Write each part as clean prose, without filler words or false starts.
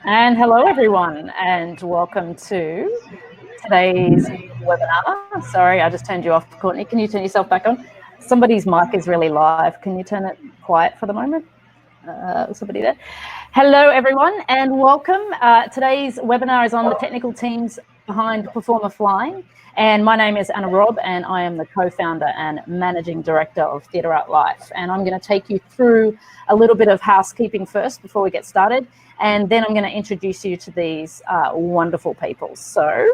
And hello, everyone, and welcome to today's webinar. Sorry, I just turned you off, Courtney. Can you turn yourself back on? Somebody's mic is really live. Can you turn it quiet for the moment? Somebody there. Hello, everyone, and welcome. Today's webinar is on the technical teams behind Performer Flying. And my name is Robb, and I am the co-founder and managing director of Theatre Art Life. And I'm going to take you through a little bit of housekeeping first before we get started. And then I'm going to introduce you to these wonderful people. So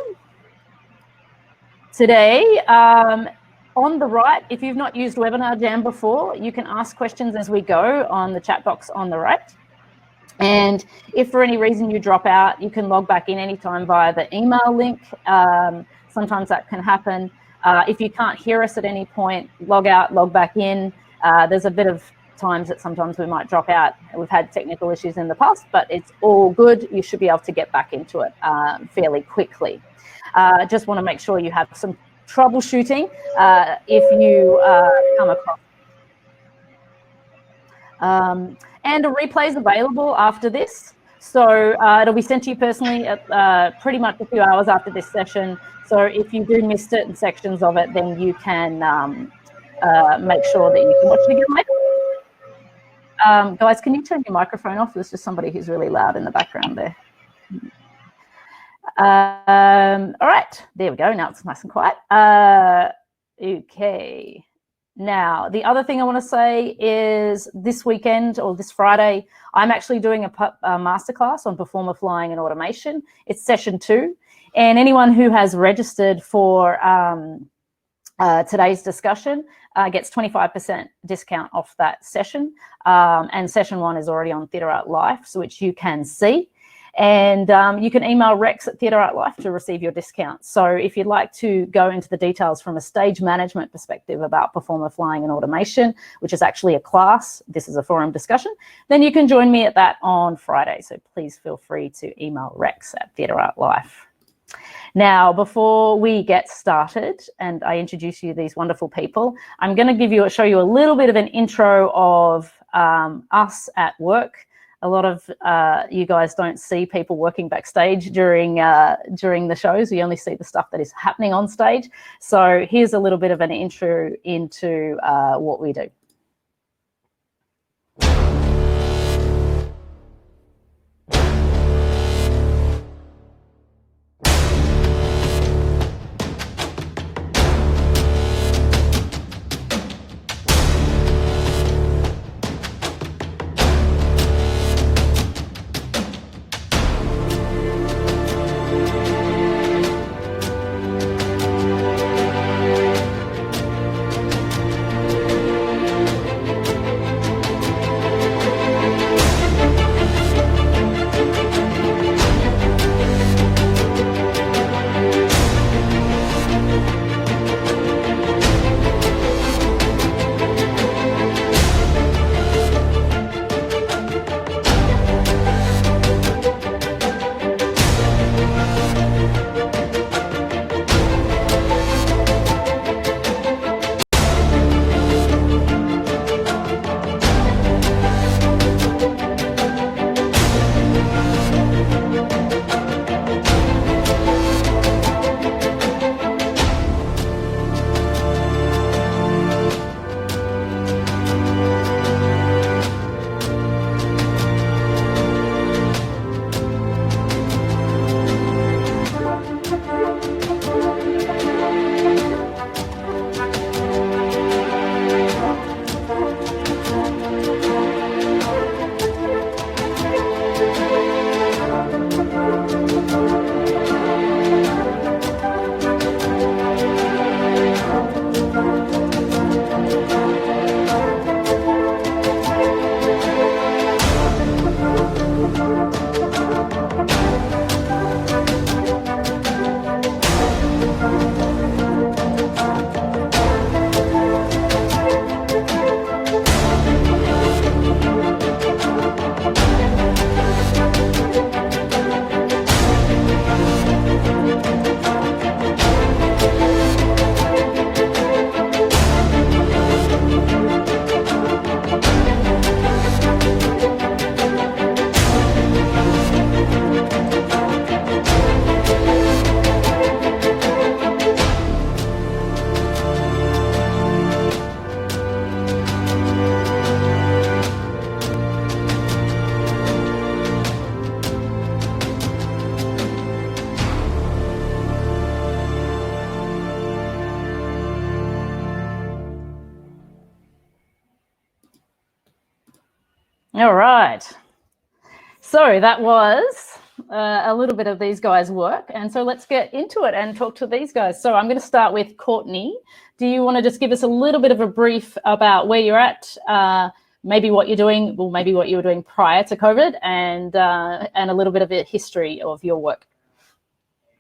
today, on the right, if you've not used Webinar Jam before, you can ask questions as we go on the chat box on the right. And if for any reason you drop out, you can log back in anytime via the email link. Sometimes that can happen. If you can't hear us at any point, log out, log back in. There's a bit of times that sometimes we might drop out. We've had technical issues in the past, but it's all good. You should be able to get back into it fairly quickly. Just want to make sure you have some troubleshooting if you come across. And a replay is available after this. So it'll be sent to you personally at pretty much a few hours after this session. So if you do miss certain sections of it, then you can make sure that you can watch it again later. Guys, can you turn your microphone off? There's just somebody who's really loud in the background there. All right, there we go. Now it's nice and quiet. Okay. Now, the other thing I want to say is this weekend or this Friday, I'm actually doing a masterclass on Performer Flying and Automation. It's session 2. And anyone who has registered for today's discussion gets 25% discount off that session. And session 1 is already on Theatre Art Life, so which you can see. And you can email Rex at Theatre Art Life to receive your discount. So if you'd like to go into the details from a stage management perspective about Performer Flying and Automation, which is actually a class, this is a forum discussion, then you can join me at that on Friday. So please feel free to email Rex at Theatre Art Life. Now, before we get started and I introduce you to these wonderful people, I'm going to show you a little bit of an intro of us at work. A lot of you guys don't see people working backstage during the shows. We only see the stuff that is happening on stage. So here's a little bit of an intro into what we do. All right. So that was a little bit of these guys' work. And so let's get into it and talk to these guys. So I'm going to start with Courtney. Do you want to just give us a little bit of a brief about where you're at, maybe what you're doing, well, maybe what you were doing prior to COVID, and a little bit of a history of your work?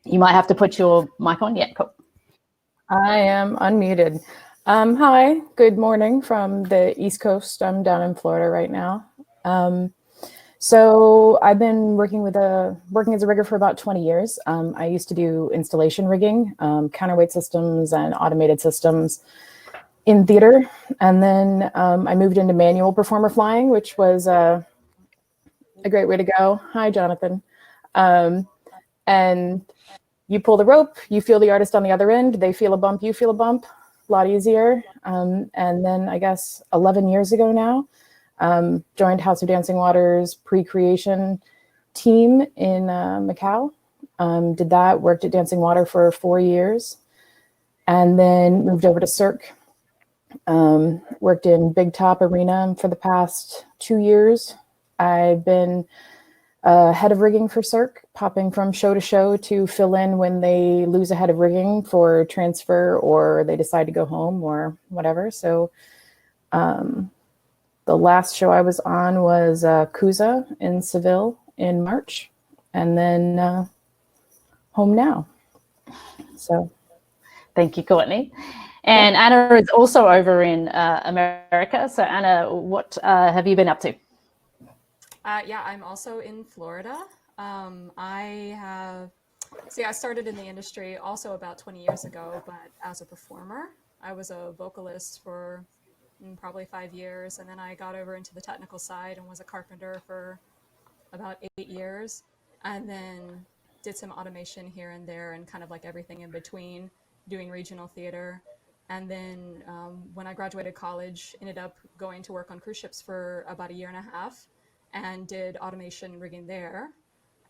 You might have to put your mic on. Yeah, cool. I am unmuted. Hi, good morning from the East Coast. I'm down in Florida right now. So I've been working as a rigger for about 20 years. I used to do installation rigging, counterweight systems and automated systems in theater. And then I moved into manual performer flying, which was a great way to go. Hi, Jonathan. And you pull the rope, you feel the artist on the other end, they feel a bump, you feel a bump, a lot easier. And then I guess 11 years ago now, joined House of Dancing Water's pre-creation team in Macau. Did that, worked at Dancing Water for 4 years, and then moved over to Cirque. Worked in Big Top Arena for the past 2 years. I've been head of rigging for Cirque, popping from show to show to fill in when they lose a head of rigging for transfer or they decide to go home or whatever. So the last show I was on was Cusa in Seville in March, and then home now. So, thank you, Courtney. And Anna is also over in America. So, Anna, what have you been up to? Yeah, I'm also in Florida. I started in the industry also about 20 years ago, but as a performer. I was a vocalist for probably 5 years, and then I got over into the technical side and was a carpenter for about 8 years, and then did some automation here and there and kind of like everything in between, doing regional theater. And then when I graduated college, ended up going to work on cruise ships for about 1.5 years and did automation rigging there,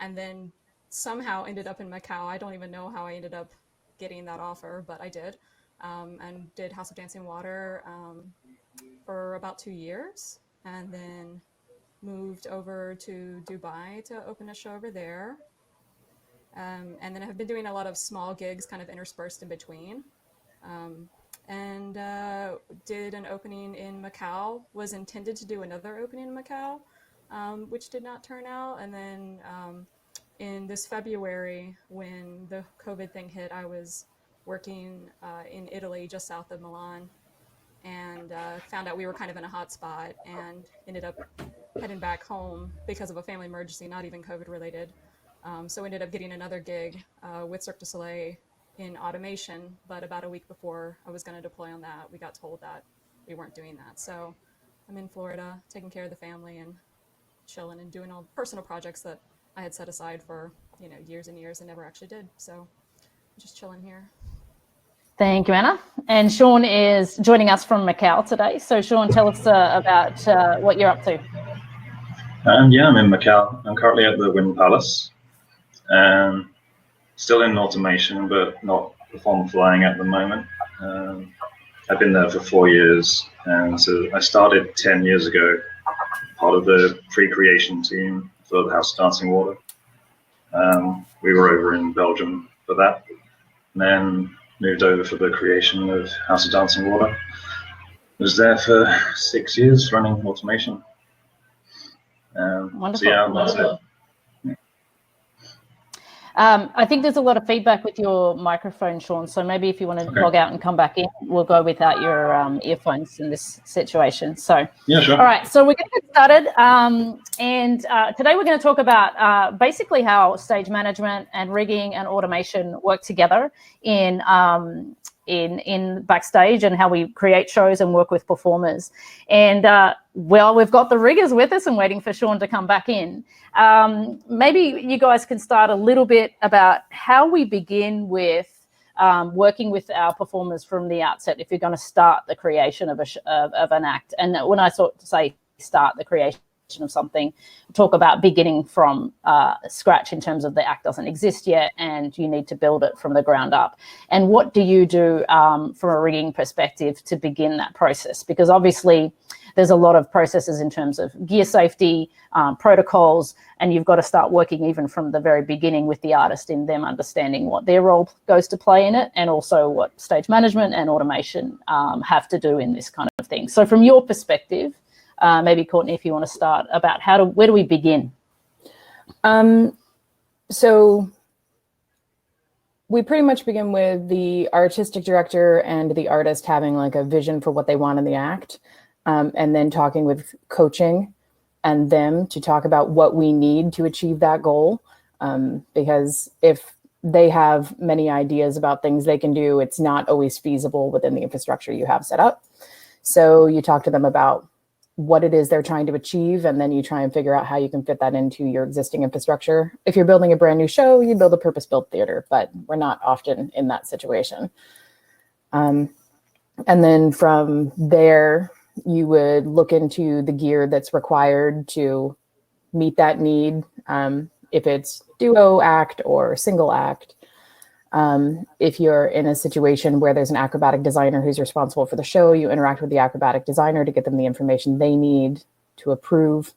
and then somehow ended up in Macau. I don't even know how I ended up getting that offer, but I did, and did House of Dancing Water for about 2 years, and then moved over to Dubai to open a show over there. And then I've been doing a lot of small gigs kind of interspersed in between. And did an opening in Macau, was intended to do another opening in Macau, which did not turn out. And then in this February, when the COVID thing hit, I was working in Italy, just south of Milan, and found out we were kind of in a hot spot and ended up heading back home because of a family emergency, not even COVID related. So ended up getting another gig with Cirque du Soleil in automation, but about a week before I was going to deploy on that, we got told that we weren't doing that. So I'm in Florida, taking care of the family and chilling and doing all personal projects that I had set aside for, years and years and never actually did. So I'm just chilling here. Thank you, Anna. And Sean is joining us from Macau today. So Sean, tell us about what you're up to. Yeah, I'm in Macau. I'm currently at the Wind Palace. Still in automation, but not perform flying at the moment. I've been there for 4 years, and so I started 10 years ago, part of the pre-creation team for the House of Dancing Water. We were over in Belgium for that, and then moved over for the creation of House of Dancing Water. Was there for 6 years running automation. Wonderful. So yeah, that's it. I think there's a lot of feedback with your microphone, Sean. So maybe if you want to log out and come back in, we'll go without your earphones in this situation. So yeah, sure. All right, so we're going to get started. And today we're going to talk about basically how stage management and rigging and automation work together in backstage, and how we create shows and work with performers. And well, we've got the riggers with us and waiting for Sean to come back in. Maybe you guys can start a little bit about how we begin with working with our performers from the outset if you're going to start the creation of an act. And when I say start the creation of something, talk about beginning from scratch in terms of the act doesn't exist yet and you need to build it from the ground up. And what do you do from a rigging perspective to begin that process? Because obviously there's a lot of processes in terms of gear safety, protocols, and you've got to start working even from the very beginning with the artist in them understanding what their role goes to play in it, and also what stage management and automation have to do in this kind of thing. So from your perspective, maybe Courtney, if you want to start about where do we begin? So we pretty much begin with the artistic director and the artist having like a vision for what they want in the act, and then talking with coaching and them to talk about what we need to achieve that goal. Because if they have many ideas about things they can do, it's not always feasible within the infrastructure you have set up. So you talk to them about what it is they're trying to achieve, and then you try and figure out how you can fit that into your existing infrastructure. If you're building a brand new show, you build a purpose-built theater, but we're not often in that situation. And then from there, you would look into the gear that's required to meet that need. If it's duo act or single act. If you're in a situation where there's an acrobatic designer who's responsible for the show, you interact with the acrobatic designer to get them the information they need to approve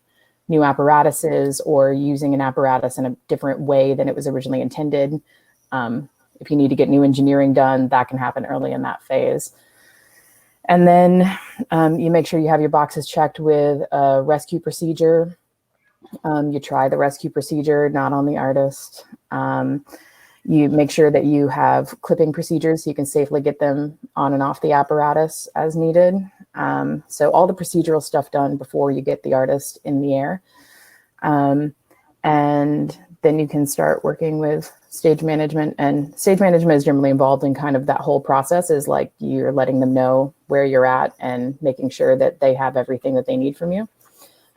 new apparatuses or using an apparatus in a different way than it was originally intended. If you need to get new engineering done, that can happen early in that phase. And then you make sure you have your boxes checked with a rescue procedure. You try the rescue procedure, not on the artist. You make sure that you have clipping procedures so you can safely get them on and off the apparatus as needed. So all the procedural stuff done before you get the artist in the air. And then you can start working with stage management. And stage management is generally involved in kind of that whole process, is like you're letting them know where you're at and making sure that they have everything that they need from you.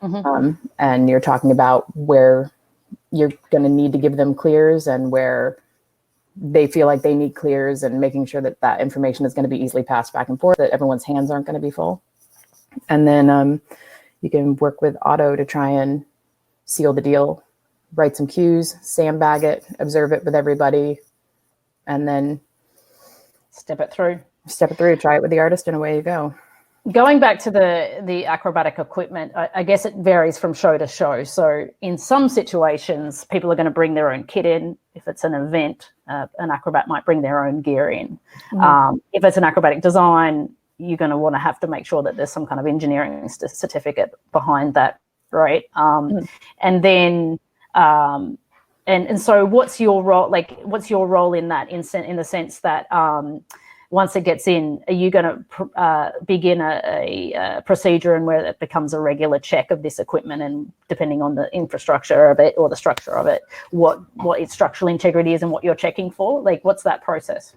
Mm-hmm. And you're talking about where you're going to need to give them clears and where they feel like they need clears, and making sure that that information is going to be easily passed back and forth, that everyone's hands aren't going to be full. And then you can work with Otto to try and seal the deal, write some cues, sandbag it, observe it with everybody, and then step it through, try it with the artist, and away you go. Going back to the acrobatic equipment, I guess it varies from show to show. So in some situations, people are going to bring their own kit in. If it's an event, an acrobat might bring their own gear in. Mm-hmm. If it's an acrobatic design, you're going to want to have to make sure that there's some kind of engineering certificate behind that, right? Mm-hmm. And then, and so what's your role? Like, what's your role in that, in the sense that once it gets in, are you going to begin a procedure and where it becomes a regular check of this equipment, and depending on the infrastructure of it or the structure of it, what its structural integrity is and what you're checking for? Like, what's that process?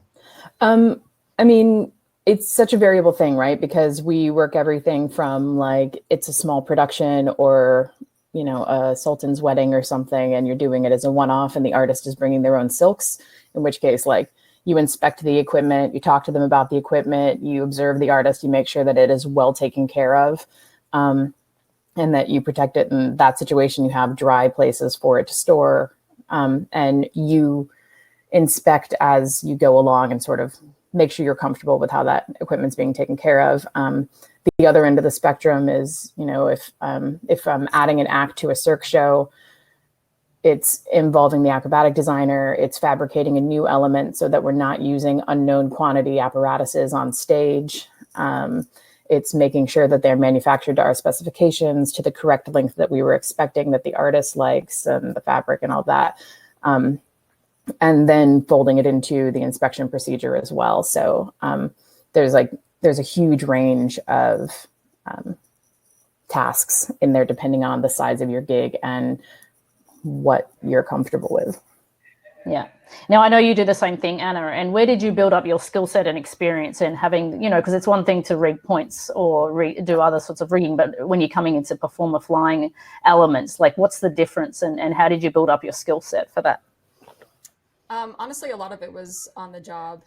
I mean, it's such a variable thing, right? Because we work everything from like, it's a small production or, you know, a sultan's wedding or something, and you're doing it as a one-off and the artist is bringing their own silks, in which case, like, you inspect the equipment, you talk to them about the equipment, you observe the artist, you make sure that it is well taken care of, and that you protect it. In that situation, you have dry places for it to store, and you inspect as you go along and sort of make sure you're comfortable with how that equipment's being taken care of. The other end of the spectrum is, you know, if I'm adding an act to a cirque show, it's involving the acrobatic designer, it's fabricating a new element so that we're not using unknown quantity apparatuses on stage. It's making sure that they're manufactured to our specifications, to the correct length that we were expecting, that the artist likes, and the fabric and all that. And then folding it into the inspection procedure as well. So there's a huge range of tasks in there depending on the size of your gig and what you're comfortable with. Yeah. Now, I know you do the same thing, Anna, and where did you build up your skill set and experience in having, you know, because it's one thing to rig points or do other sorts of rigging, but when you're coming into performer flying elements, like what's the difference, and how did you build up your skill set for that? Honestly, a lot of it was on the job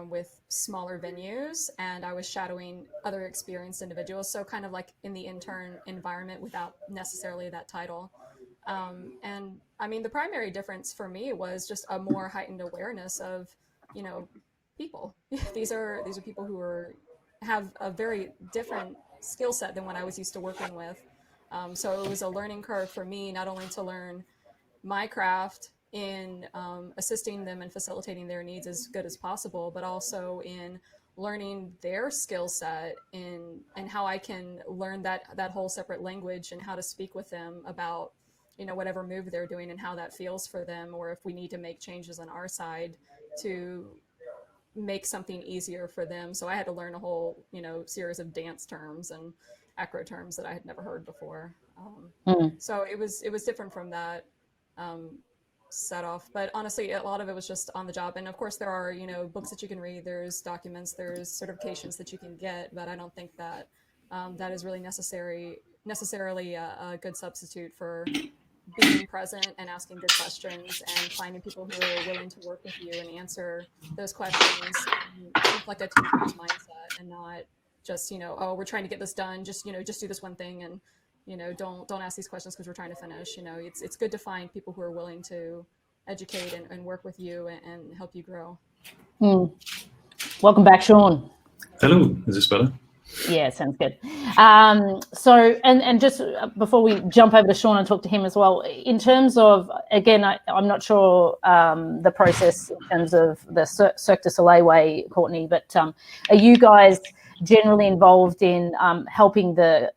with smaller venues, and I was shadowing other experienced individuals. So kind of like in the intern environment without necessarily that title. And I mean, the primary difference for me was just a more heightened awareness of, you know, people. These are people who have a very different skill set than what I was used to working with. So it was a learning curve for me, not only to learn my craft in assisting them and facilitating their needs as good as possible, but also in learning their skill set and how I can learn that whole separate language and how to speak with them about, you know, whatever move they're doing and how that feels for them, or if we need to make changes on our side to make something easier for them. So I had to learn a whole, you know, series of dance terms and acro terms that I had never heard before. So it was different from that set off, but honestly, a lot of it was just on the job. And of course there are, you know, books that you can read, there's documents, there's certifications that you can get, but I don't think that that is really necessarily a good substitute for being present and asking good questions and finding people who are willing to work with you and answer those questions with like a teacher's mindset, and not just, you know, oh, we're trying to get this done, just, you know, just do this one thing, and, you know, don't ask these questions because we're trying to finish. You know, it's good to find people who are willing to educate and work with you and help you grow. Welcome back, Sean. Hello, is this better? Yeah, sounds good. So, and just before we jump over to Sean and talk to him as well, in terms of, again, I'm not sure the process in terms of the Cirque du Soleil way, Courtney, but are you guys generally involved in helping the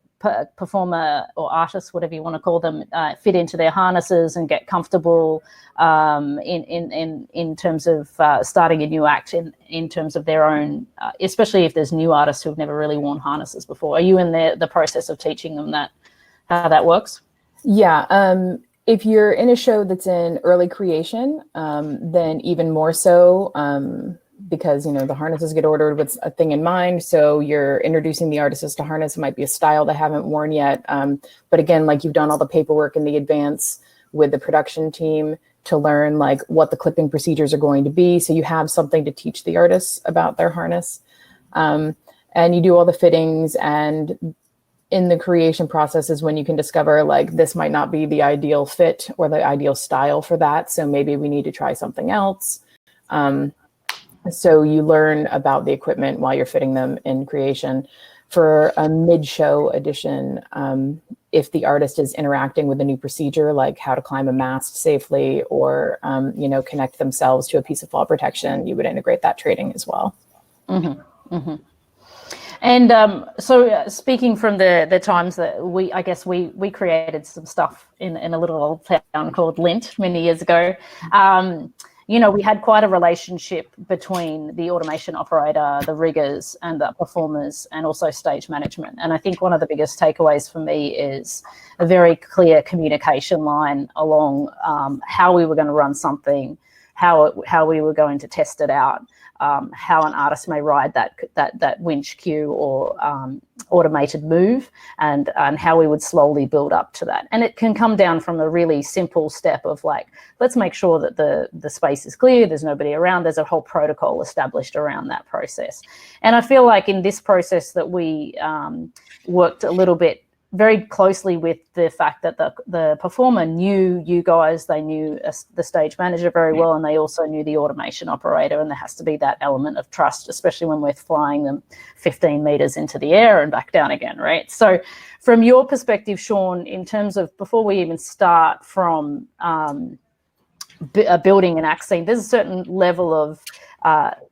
performer or artist, whatever you want to call them, fit into their harnesses and get comfortable in terms of starting a new act in terms of their own, especially if there's new artists who've never really worn harnesses before? Are you in the process of teaching them how that works? Yeah. If you're in a show that's in early creation, then even more so, because, you know, the harnesses get ordered with a thing in mind. So you're introducing the artists to harness. It might be a style they haven't worn yet. But again, like, you've done all the paperwork in the advance with the production team to learn like what the clipping procedures are going to be. So you have something to teach the artists about their harness. And you do all the fittings, and in the creation process is when you can discover like this might not be the ideal fit or the ideal style for that. So maybe we need to try something else. So you learn about the equipment while you're fitting them in creation. For a mid-show edition, if the artist is interacting with a new procedure, like how to climb a mast safely, or you know, connect themselves to a piece of fall protection, you would integrate that training as well. And so speaking from the times that we created some stuff in a little old town called Lint many years ago. You know, we had quite a relationship between the automation operator, the riggers, and the performers, and also stage management. And I think one of the biggest takeaways for me is a very clear communication line along how we were going to run something, how we were going to test it out, how an artist may ride that winch cue or automated move, and how we would slowly build up to that. And it can come down from a really simple step of like, let's make sure that the space is clear, there's nobody around, there's a whole protocol established around that process. And I feel like in this process that we worked a little bit very closely with the fact that the performer knew you guys, they knew the stage manager very well, and they also knew the automation operator, and there has to be that element of trust, especially when we're flying them 15 meters into the air and back down again, right? So from your perspective, Sean, in terms of before we even start from building an act scene, there's a certain level of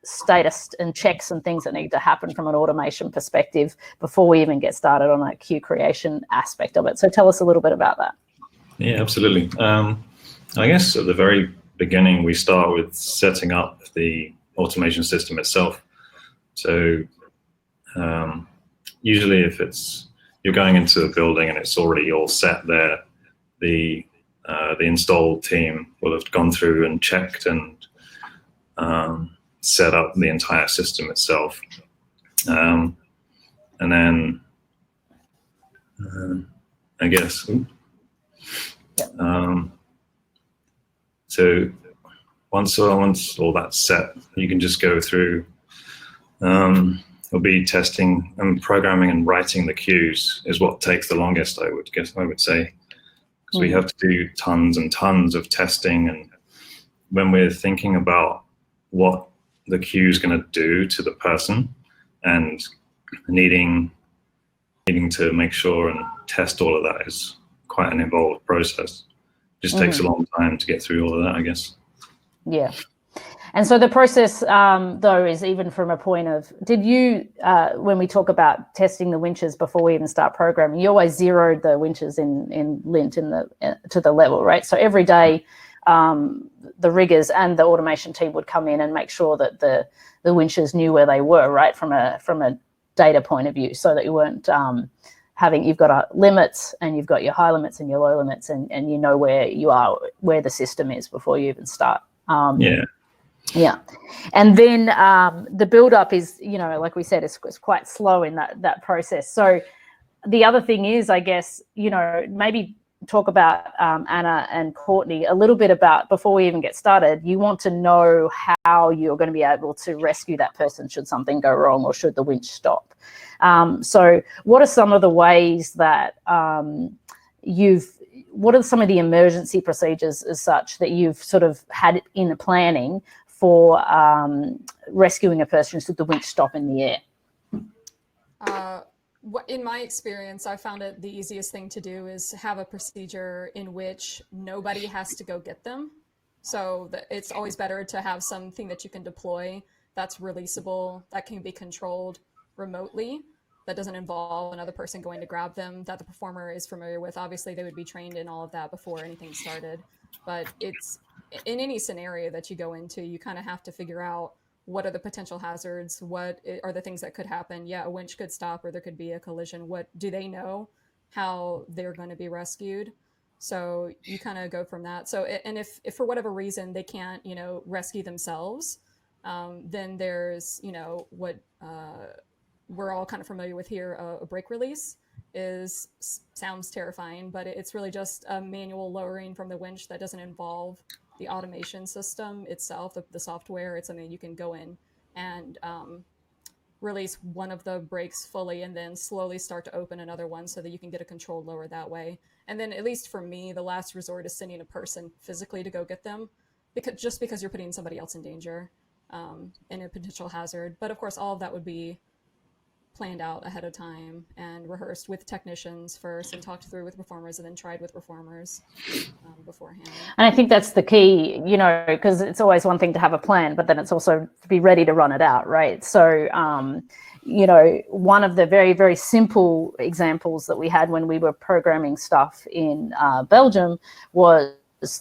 status and checks and things that need to happen from an automation perspective before we even get started on that cue creation aspect of it. So tell us a little bit about that. Yeah, absolutely. I guess at the very beginning, we start with setting up the automation system itself. So usually if you're going into a building and it's already all set there, the install team will have gone through and checked and set up the entire system itself. And then I guess, so once all that's set, you can just go through, it'll be testing and programming and writing the cues is what takes the longest, I would say. Because we have to do tons and tons of testing, and when we're thinking about what the cue is going to do to the person and needing needing to make sure and test all of that is quite an involved process. Just takes a long time to get through all of that, I guess. Yeah. And so the process, though, is even from a point of, did you, when we talk about testing the winches before we even start programming, you always zeroed the winches in lint to the level, right? So every day, the riggers and the automation team would come in and make sure that the winches knew where they were, right, from a data point of view, so that you weren't you've got limits, and you've got your high limits and your low limits, and you know where you are, where the system is before you even start. Yeah. And then the build up is, like we said, it's quite slow in that process. So the other thing is, I guess, maybe talk about Anna and Courtney a little bit about, before we even get started, you want to know how you're going to be able to rescue that person should something go wrong or should the winch stop. So what are some of the ways that what are some of the emergency procedures as such that you've sort of had in the planning for rescuing a person should the winch stop in the air? In my experience, I found it the easiest thing to do is have a procedure in which nobody has to go get them. So it's always better to have something that you can deploy that's releasable, that can be controlled remotely, that doesn't involve another person going to grab them, that the performer is familiar with. Obviously, they would be trained in all of that before anything started. But it's in any scenario that you go into, you kind of have to figure out what are the potential hazards, what are the things that could happen. Yeah, a winch could stop or there could be a collision. What do they know how they're going to be rescued? So you kind of go from that. So, and if for whatever reason they can't, rescue themselves, then there's, what we're all kind of familiar with here, a brake release sounds terrifying, but it's really just a manual lowering from the winch that doesn't involve the automation system itself, the software. It's something you can go in and release one of the brakes fully and then slowly start to open another one so that you can get a controlled lower that way. And then, at least for me, the last resort is sending a person physically to go get them, because you're putting somebody else in danger and a potential hazard. But of course, all of that would be planned out ahead of time and rehearsed with technicians first and talked through with performers and then tried with performers beforehand. And I think that's the key, because it's always one thing to have a plan, but then it's also to be ready to run it out, right? So, one of the very, very simple examples that we had when we were programming stuff in Belgium was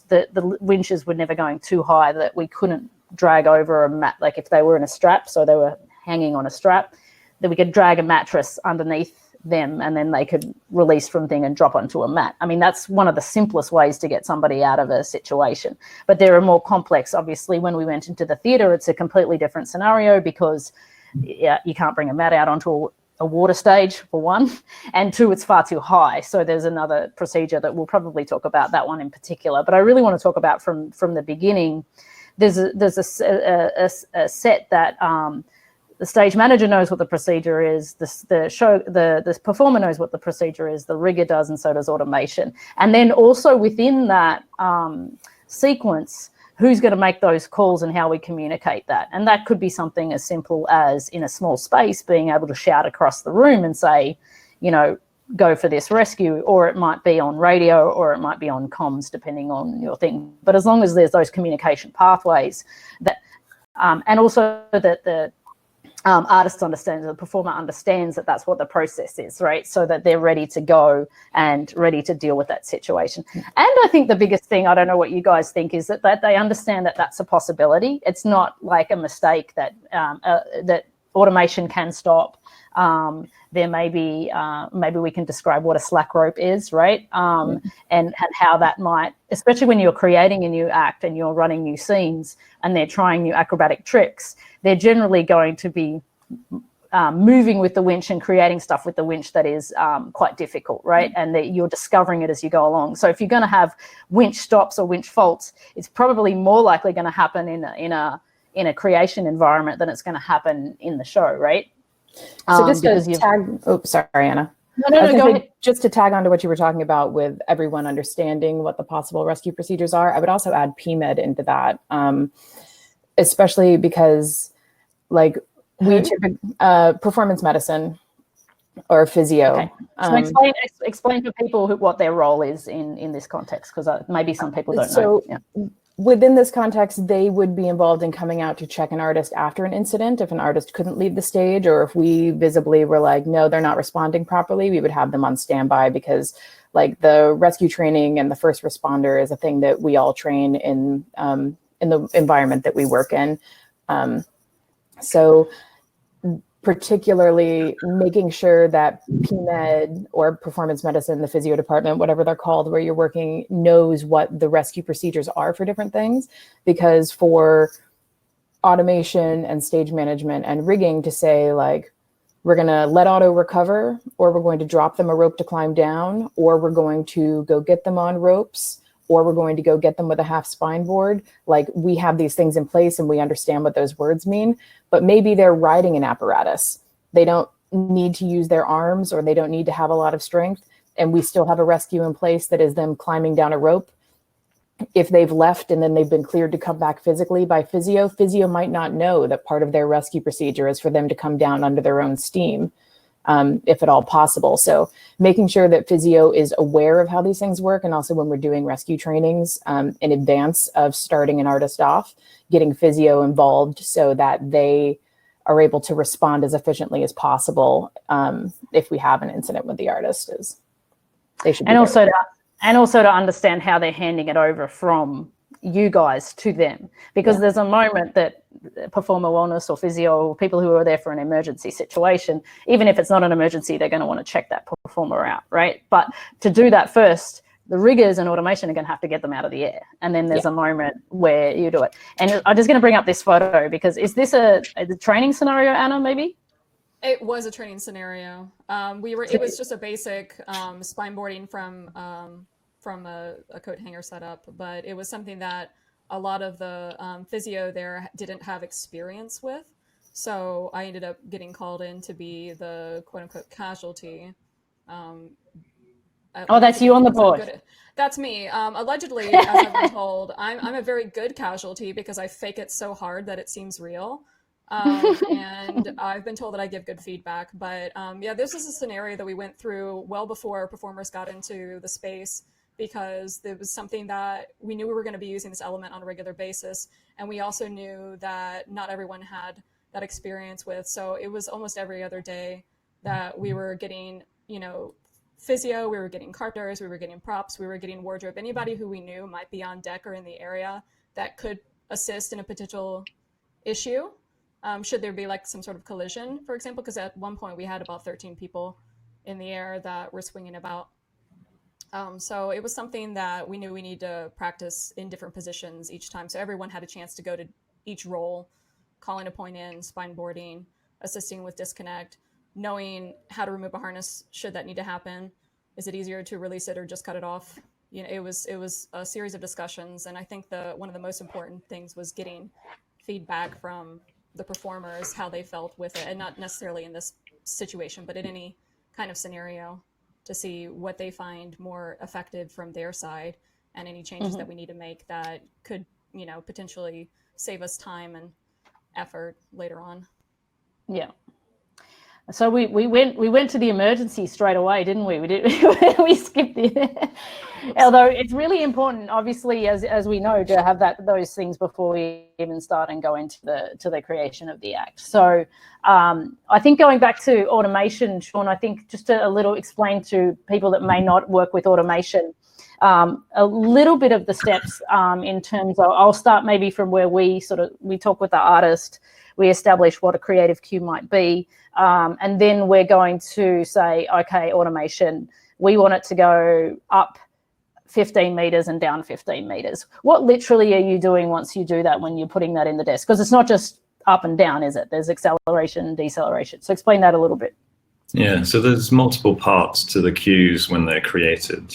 that the winches were never going too high that we couldn't drag over a mat, like if they were in a strap, so they were hanging on a strap, that we could drag a mattress underneath them and then they could release from thing and drop onto a mat. I mean, that's one of the simplest ways to get somebody out of a situation. But there are more complex. Obviously, when we went into the theatre, it's a completely different scenario because you can't bring a mat out onto a water stage, for one, and two, it's far too high. So there's another procedure that we'll probably talk about, that one in particular. But I really want to talk about from the beginning. There's a set that the stage manager knows what the procedure is, the performer knows what the procedure is, the rigger does, and so does automation. And then also within that sequence, who's going to make those calls and how we communicate that. And that could be something as simple as, in a small space, being able to shout across the room and say, go for this rescue, or it might be on radio, or it might be on comms, depending on your thing. But as long as there's those communication pathways, that and also that the artist understands, the performer understands that that's what the process is, right? So that they're ready to go and ready to deal with that situation. And I think the biggest thing, I don't know what you guys think, is that they understand that that's a possibility. It's not like a mistake that that automation can stop. There may be, maybe we can describe what a slack rope is, right? And how that might, especially when you're creating a new act and you're running new scenes and they're trying new acrobatic tricks, they're generally going to be moving with the winch and creating stuff with the winch that is quite difficult, right? And that you're discovering it as you go along. So if you're going to have winch stops or winch faults, it's probably more likely going to happen in a creation environment than it's going to happen in the show, right? So just to tag, sorry, Anna. No, go ahead. Just to tag on to what you were talking about with everyone understanding what the possible rescue procedures are, I would also add PMED into that, especially because, like, performance medicine, or physio. Okay. So explain to people what their role is in this context, because maybe some people don't know. Yeah. Within this context, they would be involved in coming out to check an artist after an incident. If an artist couldn't leave the stage, or if we visibly were like, no, they're not responding properly, we would have them on standby, because like the rescue training and the first responder is a thing that we all train in the environment that we work in. So particularly making sure that PMed or performance medicine, the physio department, whatever they're called, where you're working, knows what the rescue procedures are for different things. Because for automation and stage management and rigging to say like, we're going to let auto recover, or we're going to drop them a rope to climb down, or we're going to go get them on ropes, or we're going to go get them with a half spine board. Like, we have these things in place and we understand what those words mean, but maybe they're riding an apparatus. They don't need to use their arms, or they don't need to have a lot of strength. And we still have a rescue in place that is them climbing down a rope. If they've left and then they've been cleared to come back physically by physio might not know that part of their rescue procedure is for them to come down under their own steam, if at all possible. So making sure that physio is aware of how these things work, and also when we're doing rescue trainings in advance of starting an artist off, getting physio involved so that they are able to respond as efficiently as possible if we have an incident with the artist. Is they should be also to understand how they're handing it over from you guys to them, because there's a moment that performer wellness or physio or people who are there for an emergency situation, even if it's not an emergency, they're going to want to check that performer out, right? But to do that first, the riggers and automation are going to have to get them out of the air, and then there's a moment where you do it. And I'm just going to bring up this photo, because is this a training scenario, Anna, maybe? It was a training scenario. It was just a basic spine boarding from a coat hanger setup, but it was something that a lot of the physio there didn't have experience with. So I ended up getting called in to be the quote unquote casualty. That's you on the board. That's me. Allegedly, as I've been told, I'm a very good casualty because I fake it so hard that it seems real. And I've been told that I give good feedback. But this is a scenario that we went through well before performers got into the space, because there was something that we knew we were going to be using this element on a regular basis. And we also knew that not everyone had that experience with. So it was almost every other day that we were getting, physio, we were getting carpenters, we were getting props, we were getting wardrobe, anybody who we knew might be on deck or in the area that could assist in a potential issue. Should there be like some sort of collision, for example, because at one point we had about 13 people in the air that were swinging about. So it was something that we knew we need to practice in different positions each time. So everyone had a chance to go to each role, calling a point in, spine boarding, assisting with disconnect, knowing how to remove a harness should that need to happen. Is it easier to release it or just cut it off? It was a series of discussions. And I think one of the most important things was getting feedback from the performers, how they felt with it, and not necessarily in this situation, but in any kind of scenario, to see what they find more effective from their side, and any changes that we need to make that could, potentially save us time and effort later on. Yeah. So we went to the emergency straight away, didn't we? We skipped the. Although it's really important, obviously, as we know, to have those things before we even start and go into the creation of the act. So I think going back to automation, Sean, I think just a little explain to people that may not work with automation a little bit of the steps in terms of. I'll start maybe from where we talk with the artist. We establish what a creative cue might be. And then we're going to say, okay, automation, we want it to go up 15 meters and down 15 meters. What literally are you doing once you do that, when you're putting that in the desk? Because it's not just up and down, is it? There's acceleration and deceleration. So explain that a little bit. Yeah, so there's multiple parts to the cues when they're created.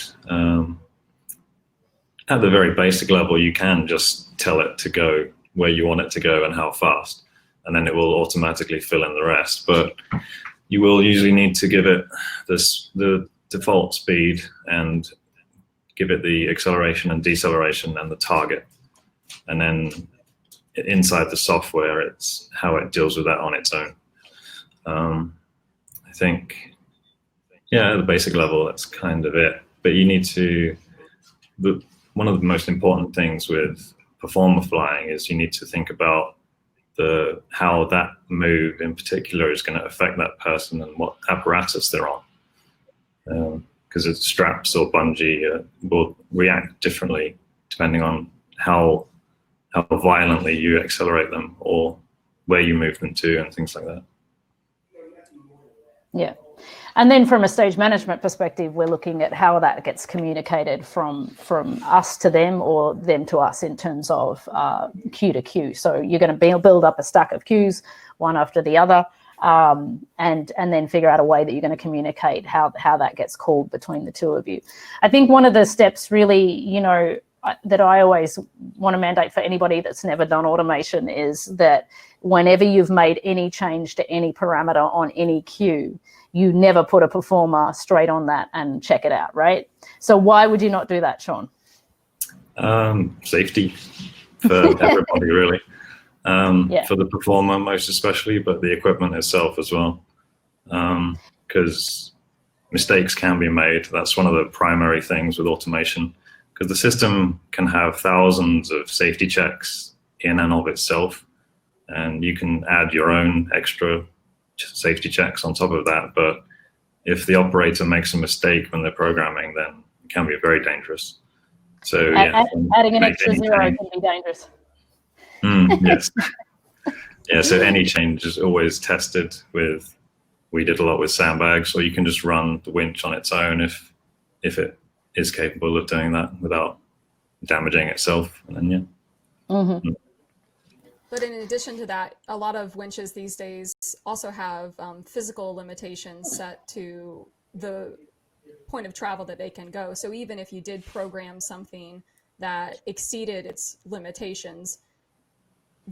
At the very basic level, you can just tell it to go where you want it to go and how fast, and then it will automatically fill in the rest. But you will usually need to give it the default speed and give it the acceleration and deceleration and the target. And then inside the software, it's how it deals with that on its own. I think Yeah, at the basic level, that's kind of it. But you need to, one of the most important things with performer flying is you need to think about how that move in particular is going to affect that person and what apparatus they're on. Because it's straps or bungee will react differently depending on how violently you accelerate them or where you move them to and things like that. Yeah. And then from a stage management perspective, we're looking at how that gets communicated from us to them or them to us in terms of queue to queue. So you're going to build up a stack of queues, one after the other, and then figure out a way that you're going to communicate how that gets called between the two of you. I think one of the steps really, that I always want to mandate for anybody that's never done automation is that whenever you've made any change to any parameter on any queue, you never put a performer straight on that and check it out, right? So why would you not do that, Sean? Safety for everybody, really. For the performer most especially, but the equipment itself as well. Because mistakes can be made. That's one of the primary things with automation. Because the system can have thousands of safety checks in and of itself, and you can add your own extra safety checks on top of that. But if the operator makes a mistake when they're programming, then it can be very dangerous. So adding an extra zero can be dangerous. Yes. Yeah, so any change is always tested with, we did a lot with sandbags, or you can just run the winch on its own if it is capable of doing that without damaging itself. And then, Mm-hmm. But in addition to that, a lot of winches these days also have physical limitations set to the point of travel that they can go. So even if you did program something that exceeded its limitations,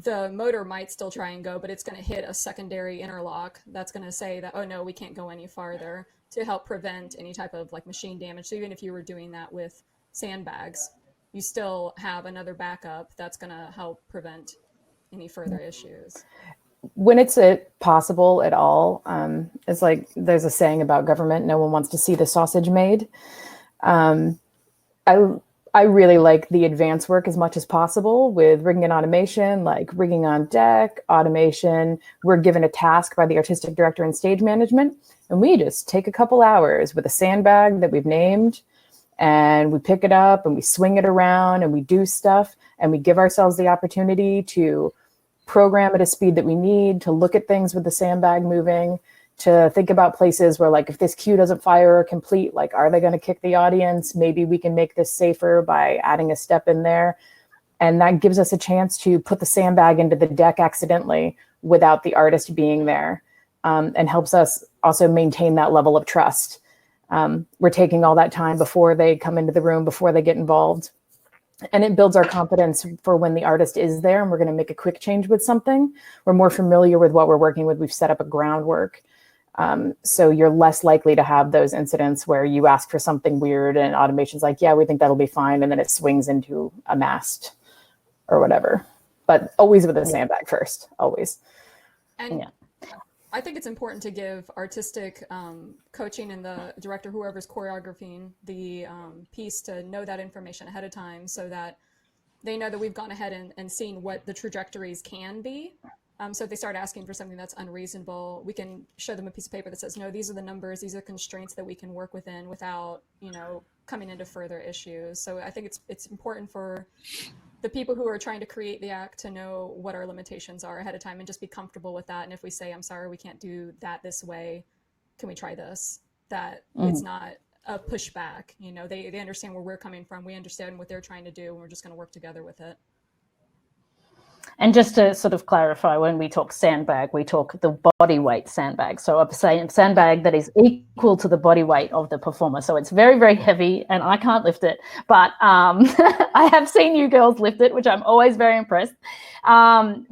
the motor might still try and go, but it's going to hit a secondary interlock that's going to say that, oh no, we can't go any farther, to help prevent any type of like machine damage. So even if you were doing that with sandbags, you still have another backup that's going to help prevent any further issues. When it's possible at all, it's like there's a saying about government: no one wants to see the sausage made. I really like the advanced work as much as possible with rigging and automation, like rigging on deck, automation. We're given a task by the artistic director and stage management, and we just take a couple hours with a sandbag that we've named, and we pick it up and we swing it around and we do stuff, and we give ourselves the opportunity to program at a speed that we need, to look at things with the sandbag moving, to think about places where, like, if this cue doesn't fire or complete, like, are they going to kick the audience? Maybe we can make this safer by adding a step in there. And that gives us a chance to put the sandbag into the deck accidentally without the artist being there, and helps us also maintain that level of trust. We're taking all that time before they come into the room, before they get involved. And it builds our confidence for when the artist is there and we're going to make a quick change with something. We're more familiar with what we're working with. We've set up a groundwork. So you're less likely to have those incidents where you ask for something weird and automation's like, yeah, we think that'll be fine. And then it swings into a mast or whatever. But always with a sandbag first, always. And I think it's important to give artistic coaching and the director, whoever's choreographing the piece, to know that information ahead of time so that they know that we've gone ahead and seen what the trajectories can be. So if they start asking for something that's unreasonable, we can show them a piece of paper that says, no, these are the numbers, these are constraints that we can work within without, coming into further issues. So I think it's important for the people who are trying to create the act to know what our limitations are ahead of time and just be comfortable with that. And if we say, I'm sorry, we can't do that this way, can we try this? That it's not a pushback. They understand where we're coming from. We understand what they're trying to do, and we're just going to work together with it. And just to sort of clarify, when we talk sandbag, we talk the body weight sandbag. So a sandbag that is equal to the body weight of the performer. So it's very, very heavy, and I can't lift it. But I have seen you girls lift it, which I'm always very impressed,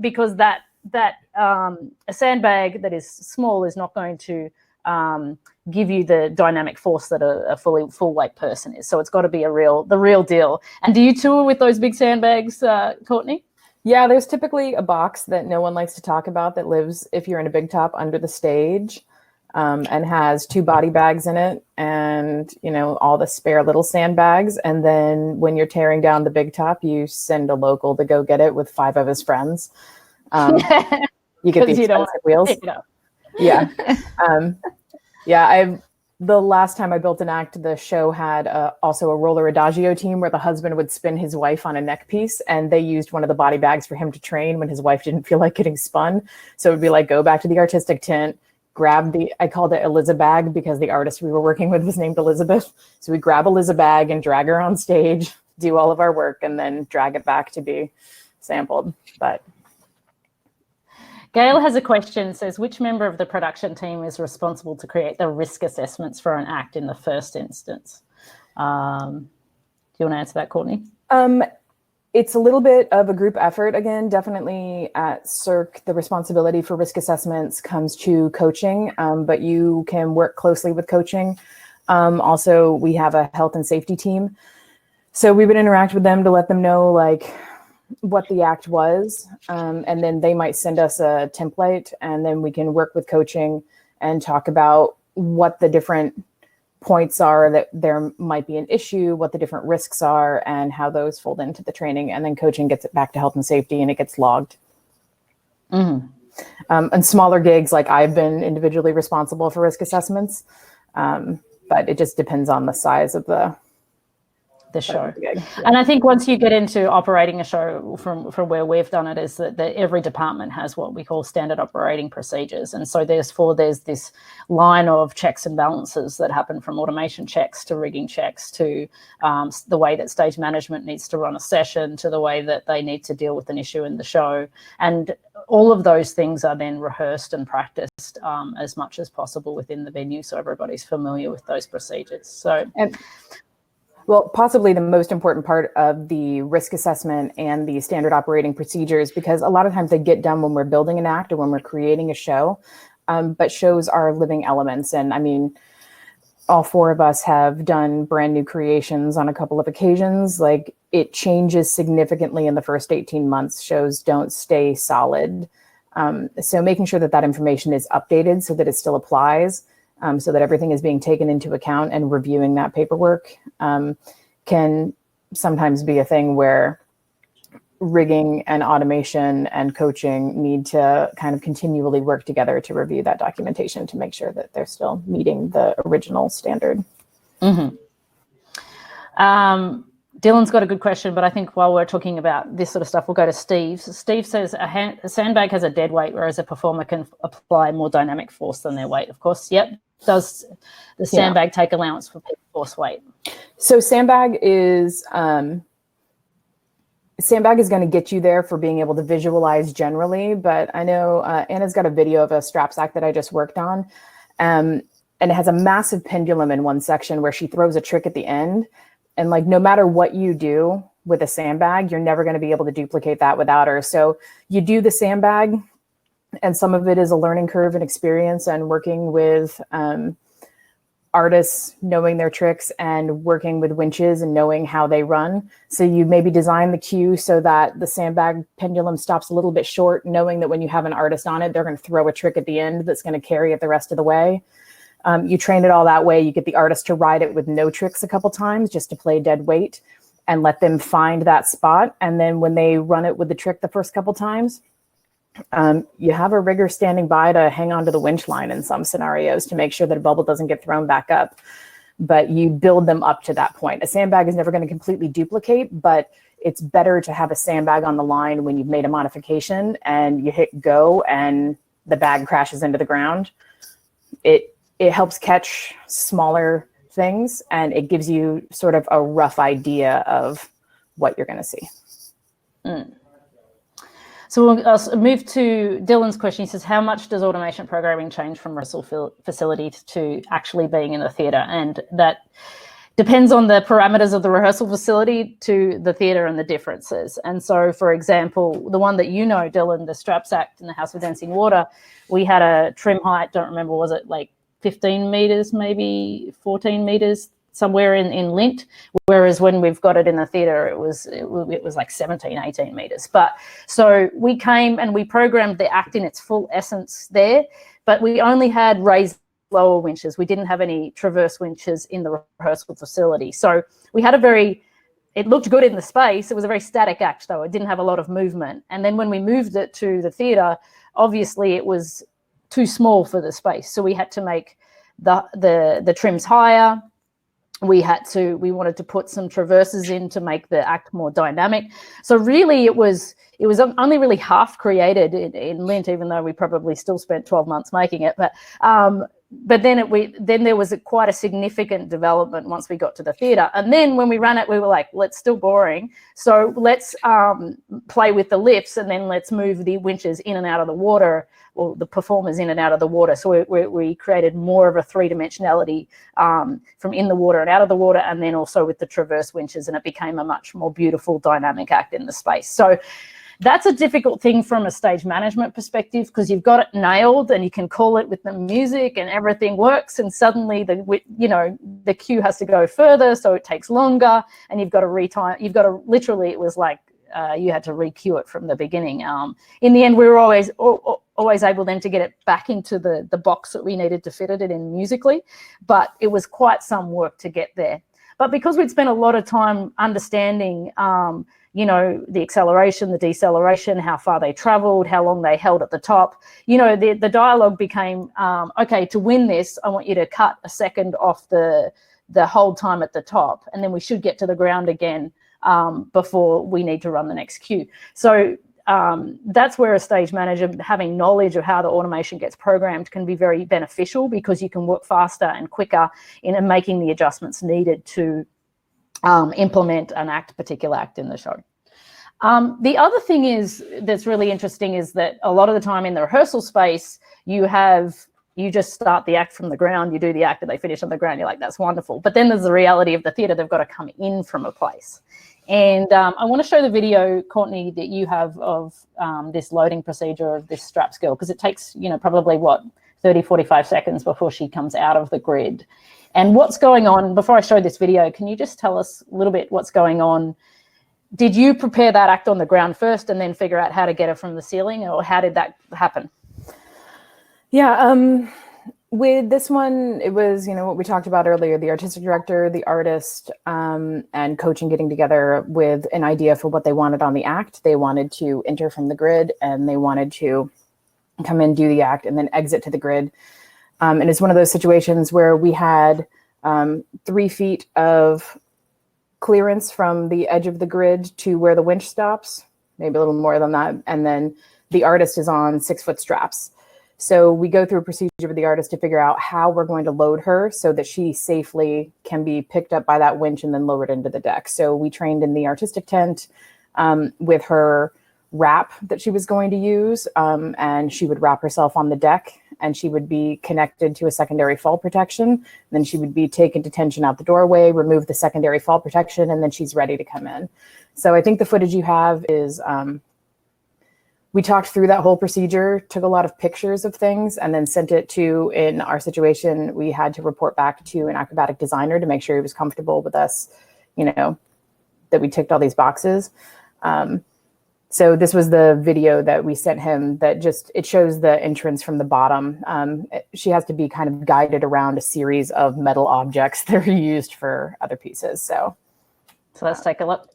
because a sandbag that is small is not going to give you the dynamic force that a full weight person is. So it's got to be the real deal. And do you tour with those big sandbags, Courtney? Yeah, there's typically a box that no one likes to talk about that lives, if you're in a big top, under the stage. and has 2 body bags in it and, you know, all the spare little sandbags. And then when you're tearing down the big top, you send a local to go get it with 5 of his friends. You get the expensive wheels. Yeah. The last time I built an act, the show had also a roller adagio team where the husband would spin his wife on a neck piece, and they used one of the body bags for him to train when his wife didn't feel like getting spun. So it would be like, go back to the artistic tent, grab I called it Eliza bag because the artist we were working with was named Elizabeth. So we grab Eliza bag and drag her on stage, do all of our work, and then drag it back to be sampled. But Gail has a question, says, which member of the production team is responsible to create the risk assessments for an act in the first instance? Do you want to answer that, Courtney? It's a little bit of a group effort. Again, definitely at Cirque, the responsibility for risk assessments comes to coaching, but you can work closely with coaching. Also, we have a health and safety team. So we would interact with them to let them know, like, what the act was, and then they might send us a template, and then we can work with coaching and talk about what the different points are that there might be an issue, what the different risks are, and how those fold into the training. And then coaching gets it back to health and safety, and it gets logged. And smaller gigs, like I've been individually responsible for risk assessments, but it just depends on the size of the show. And I think once you get into operating a show from where we've done it, is that every department has what we call standard operating procedures. And so there's this line of checks and balances that happen, from automation checks to rigging checks to the way that stage management needs to run a session, to the way that they need to deal with an issue in the show. And all of those things are then rehearsed and practiced as much as possible within the venue, so everybody's familiar with those procedures. So, well, possibly the most important part of the risk assessment and the standard operating procedures, because a lot of times they get done when we're building an act or when we're creating a show, but shows are living elements. And I mean, all 4 of us have done brand new creations on a couple of occasions. Like, it changes significantly in the first 18 months. Shows don't stay solid. So making sure that information is updated so that it still applies, so that everything is being taken into account, and reviewing that paperwork can sometimes be a thing where rigging and automation and coaching need to kind of continually work together to review that documentation to make sure that they're still meeting the original standard. Dylan's got a good question, but I think while we're talking about this sort of stuff, we'll go to Steve. So Steve says a sandbag has a dead weight, whereas a performer can apply more dynamic force than their weight. Of course, yep. Does the sandbag take allowance for peak force weight? So sandbag is going to get you there for being able to visualize generally, but I know Anna's got a video of a straps act that I just worked on, and it has a massive pendulum in one section where she throws a trick at the end, and like, no matter what you do with a sandbag, you're never going to be able to duplicate that without her. So you do the sandbag, and some of it is a learning curve and experience, and working with artists, knowing their tricks, and working with winches and knowing how they run. So you maybe design the cue so that the sandbag pendulum stops a little bit short, knowing that when you have an artist on it, they're going to throw a trick at the end that's going to carry it the rest of the way. You train it all that way. You get the artist to ride it with no tricks a couple times, just to play dead weight, and let them find that spot. And then when they run it with the trick the first couple times, you have a rigger standing by to hang on to the winch line in some scenarios to make sure that a bubble doesn't get thrown back up. But you build them up to that point. A sandbag is never going to completely duplicate, but it's better to have a sandbag on the line when you've made a modification and you hit go and the bag crashes into the ground. It helps catch smaller things, and it gives you sort of a rough idea of what you're going to see. So we'll move to Dylan's question. He says, how much does automation programming change from rehearsal facility to actually being in the theatre? And that depends on the parameters of the rehearsal facility to the theatre and the differences. And so, for example, the one that you know, Dylan, the Straps Act in the House of Dancing Water, we had a trim height, don't remember, was it like 15 meters, maybe 14 meters, somewhere in lint, whereas when we've got it in the theatre, it was like 17, 18 meters. But so we came and we programmed the act in its full essence there, but we only had raised lower winches. We didn't have any traverse winches in the rehearsal facility. So we had it looked good in the space. It was a very static act though. It didn't have a lot of movement. And then when we moved it to the theatre, obviously it was too small for the space. So we had to make the trims higher. We wanted to put some traverses in to make the act more dynamic. So really it was only really half created in Lint, even though we probably still spent 12 months making it. But then there was quite a significant development once we got to the theatre. And then when we ran it, we were like, well, it's still boring. So let's play with the lifts, and then let's move the winches in and out of the water, or the performers in and out of the water. So we created more of a three-dimensionality from in the water and out of the water, and then also with the traverse winches, and it became a much more beautiful dynamic act in the space. So that's a difficult thing from a stage management perspective, because you've got it nailed and you can call it with the music and everything works, and suddenly the cue has to go further, so it takes longer, and you've got to retime. You've got to literally, it was like you had to re-cue it from the beginning. In the end, we were always able then to get it back into the box that we needed to fit it in musically, but it was quite some work to get there. But because we'd spent a lot of time understanding the acceleration, the deceleration, how far they traveled, how long they held at the top. The dialogue became, okay, to win this, I want you to cut a second off the hold time at the top, and then we should get to the ground again before we need to run the next cue. So that's where a stage manager, having knowledge of how the automation gets programmed, can be very beneficial, because you can work faster and quicker in making the adjustments needed to implement a particular act in the show. The other thing that's really interesting is that a lot of the time in the rehearsal space, you just start the act from the ground, you do the act and they finish on the ground. You're like, that's wonderful. But then there's the reality of the theatre. They've got to come in from a place. And I want to show the video, Courtney, that you have of this loading procedure of this straps girl, because it takes, probably 30, 45 seconds before she comes out of the grid. And what's going on, before I show this video, can you just tell us a little bit what's going on? Did you prepare that act on the ground first and then figure out how to get her from the ceiling, or how did that happen? Yeah, with this one, it was, what we talked about earlier, the artistic director, the artist, and coach and getting together with an idea for what they wanted on the act. They wanted to enter from the grid, and they wanted to come in, do the act, and then exit to the grid. And it's one of those situations where we had 3 feet of clearance from the edge of the grid to where the winch stops, maybe a little more than that. And then the artist is on 6-foot straps. So we go through a procedure with the artist to figure out how we're going to load her so that she safely can be picked up by that winch and then lowered into the deck. So we trained in the artistic tent with her wrap that she was going to use, and she would wrap herself on the deck, and she would be connected to a secondary fall protection. Then she would be taken to tension out the doorway, remove the secondary fall protection, and then she's ready to come in. So I think the footage you have is, we talked through that whole procedure, took a lot of pictures of things, and then sent it to, in our situation, we had to report back to an acrobatic designer to make sure he was comfortable with us, that we ticked all these boxes. So this was the video that we sent him that it shows the entrance from the bottom. She has to be kind of guided around a series of metal objects that are used for other pieces. So let's take a look.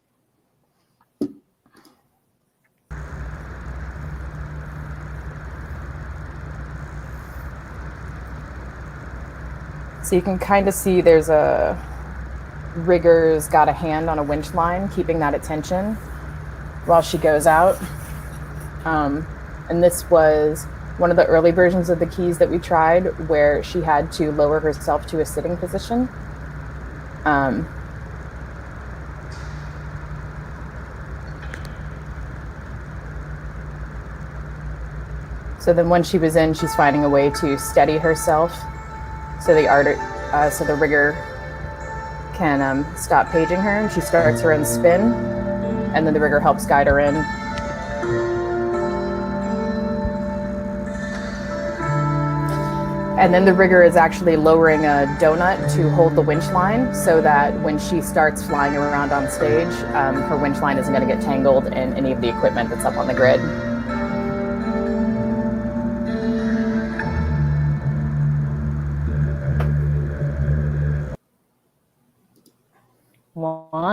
So you can kind of see there's a rigger's got a hand on a winch line, keeping that at tension while she goes out. And this was one of the early versions of the keys that we tried, where she had to lower herself to a sitting position. So then when she was in, she's finding a way to steady herself so the rigger can stop paging her, and she starts her own spin, and then the rigger helps guide her in. And then the rigger is actually lowering a donut to hold the winch line, so that when she starts flying around on stage, her winch line isn't going to get tangled in any of the equipment that's up on the grid.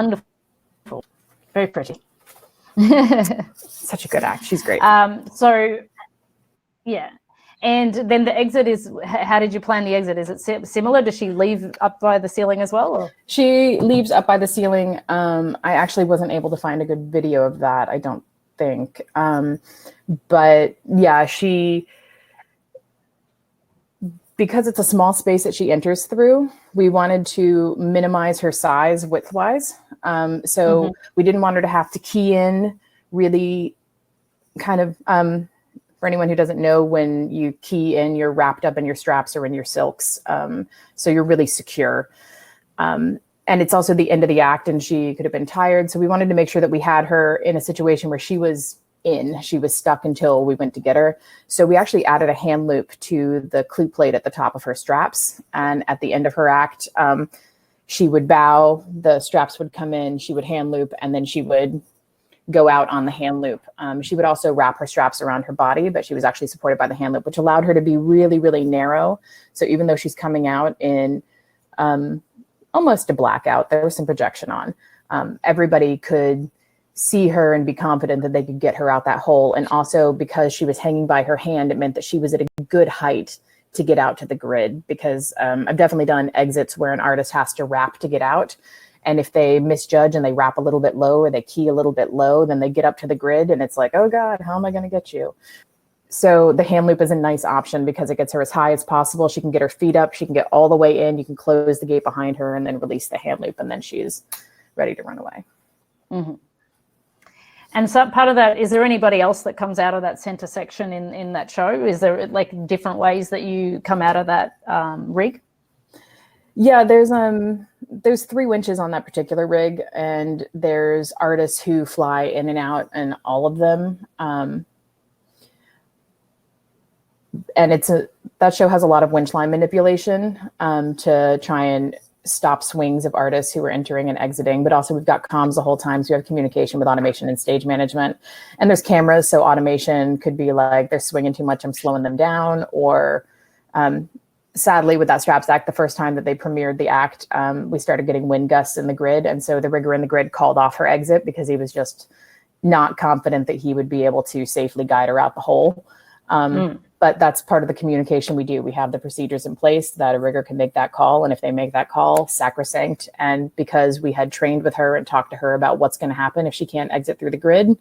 wonderful, very pretty. Such a good act. She's great. So, yeah. And then the exit is, how did you plan the exit? Is it similar? Does she leave up by the ceiling as well? Or? She leaves up by the ceiling. I actually wasn't able to find a good video of that, I don't think. But yeah, because it's a small space that she enters through, we wanted to minimize her size width-wise. So we didn't want her to have to key in really kind of, for anyone who doesn't know, when you key in, you're wrapped up in your straps or in your silks. So you're really secure. And it's also the end of the act and she could have been tired. So we wanted to make sure that we had her in a situation where she was stuck until we went to get her. So we actually added a hand loop to the clue plate at the top of her straps. And at the end of her act, she would bow, the straps would come in, she would hand loop, and then she would go out on the hand loop. She would also wrap her straps around her body, but she was actually supported by the hand loop, which allowed her to be really, really narrow. So even though she's coming out in almost a blackout, there was some projection on. Everybody could see her and be confident that they could get her out that hole. And also because she was hanging by her hand, it meant that she was at a good height to get out to the grid, because I've definitely done exits where an artist has to wrap to get out. And if they misjudge and they wrap a little bit low or they key a little bit low, then they get up to the grid and it's like, oh God, how am I going to get you? So the hand loop is a nice option because it gets her as high as possible. She can get her feet up. She can get all the way in. You can close the gate behind her and then release the hand loop, and then she's ready to run away. Mm-hmm. And so part of that, is there anybody else that comes out of that center section in that show? Is there like different ways that you come out of that rig? Yeah, there's 3 winches on that particular rig, and there's artists who fly in and out in all of them. And that show has a lot of winch line manipulation to try and stop swings of artists who are entering and exiting, but also we've got comms the whole time. So we have communication with automation and stage management, and there's cameras. So automation could be like, they're swinging too much, I'm slowing them down. Or sadly with that straps act, the first time that they premiered the act, we started getting wind gusts in the grid. And so the rigger in the grid called off her exit because he was just not confident that he would be able to safely guide her out the hole. But that's part of the communication we do. We have the procedures in place that a rigger can make that call. And if they make that call, sacrosanct. And because we had trained with her and talked to her about what's going to happen if she can't exit through the grid,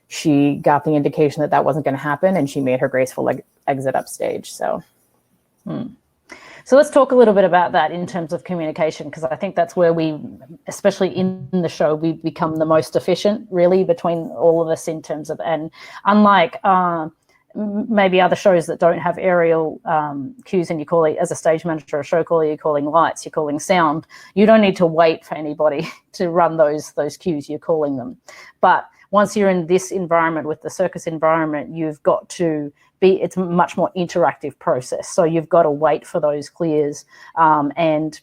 she got the indication that that wasn't going to happen. And she made her graceful exit upstage. So. So let's talk a little bit about that in terms of communication, because I think that's where we, especially in the show, we become the most efficient really between all of us in terms of, and unlike maybe other shows that don't have aerial cues, and you call it, as a stage manager or show caller, you're calling lights, you're calling sound, you don't need to wait for anybody to run those cues, you're calling them. But once you're in this environment with the circus environment, you've got to it's a much more interactive process. So you've got to wait for those clears and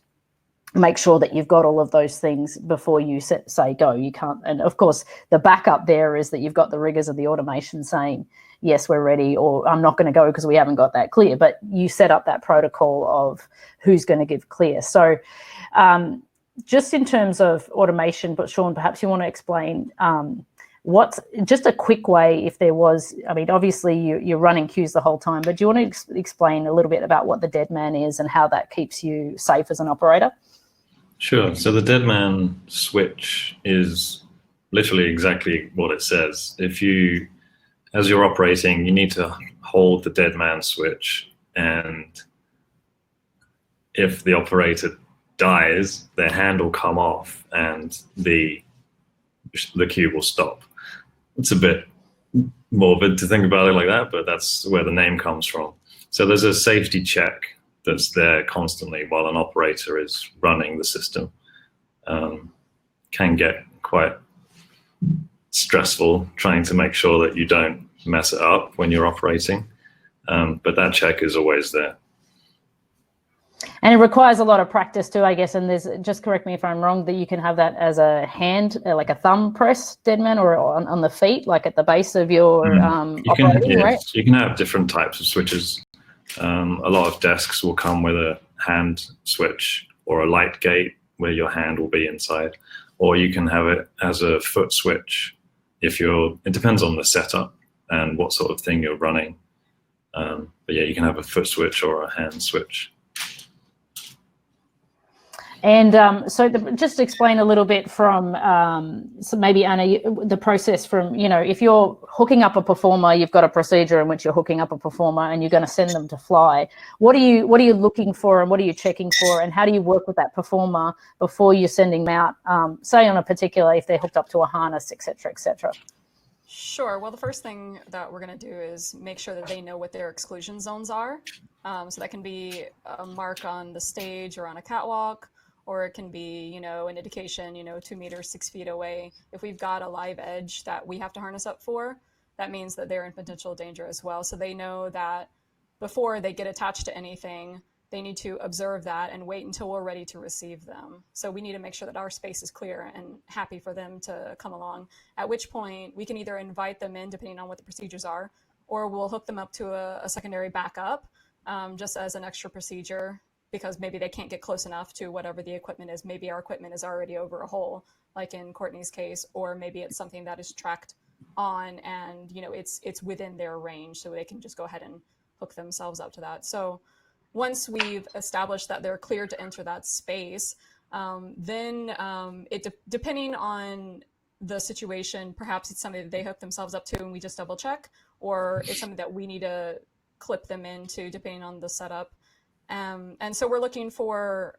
make sure that you've got all of those things before you say go. You can't, and of course the backup there is that you've got the riggers of the automation saying, yes, we're ready, or I'm not going to go because we haven't got that clear. But you set up that protocol of who's going to give clear. So just in terms of automation, but Sean, perhaps you want to explain what's just a quick way, if there was, I mean, obviously you're running cues the whole time, but do you want to explain a little bit about what the dead man is and how that keeps you safe as an operator? Sure. So the dead man switch is literally exactly what it says. If you, as you're operating, you need to hold the dead man switch, and if the operator dies, their hand will come off and the cue will stop. It's a bit morbid to think about it like that, but that's where the name comes from. So there's a safety check that's there constantly while an operator is running the system. Can get quite stressful trying to make sure that you don't mess it up when you're operating, but that check is always there. And it requires a lot of practice too, I guess. And there's, just correct me if I'm wrong, that you can have that as a hand, like a thumb press deadman, or on the feet, like at the base of your operating, right? You can have different types of switches. A lot of desks will come with a hand switch or a light gate where your hand will be inside, or you can have it as a foot switch it depends on the setup and what sort of thing you're running. But yeah, you can have a foot switch or a hand switch. And so just explain a little bit from, so maybe Anna, the process from, if you're hooking up a performer, you've got a procedure in which you're hooking up a performer and you're going to send them to fly. What are you looking for, and what are you checking for, and how do you work with that performer before you're sending them out, say on a particular, if they're hooked up to a harness, et cetera, et cetera? Sure. Well, the first thing that we're going to do is make sure that they know what their exclusion zones are. So that can be a mark on the stage or on a catwalk, or it can be, an indication, 2 meters, 6 feet away. If we've got a live edge that we have to harness up for, that means that they're in potential danger as well. So they know that before they get attached to anything, they need to observe that and wait until we're ready to receive them. So we need to make sure that our space is clear and happy for them to come along, at which point we can either invite them in, depending on what the procedures are, or we'll hook them up to a secondary backup, just as an extra procedure, because maybe they can't get close enough to whatever the equipment is. Maybe our equipment is already over a hole, like in Courtney's case, or maybe it's something that is tracked on and it's within their range, so they can just go ahead and hook themselves up to that. So once we've established that they're clear to enter that space, then depending on the situation, perhaps it's something that they hook themselves up to and we just double check, or it's something that we need to clip them into, depending on the setup. And so we're looking for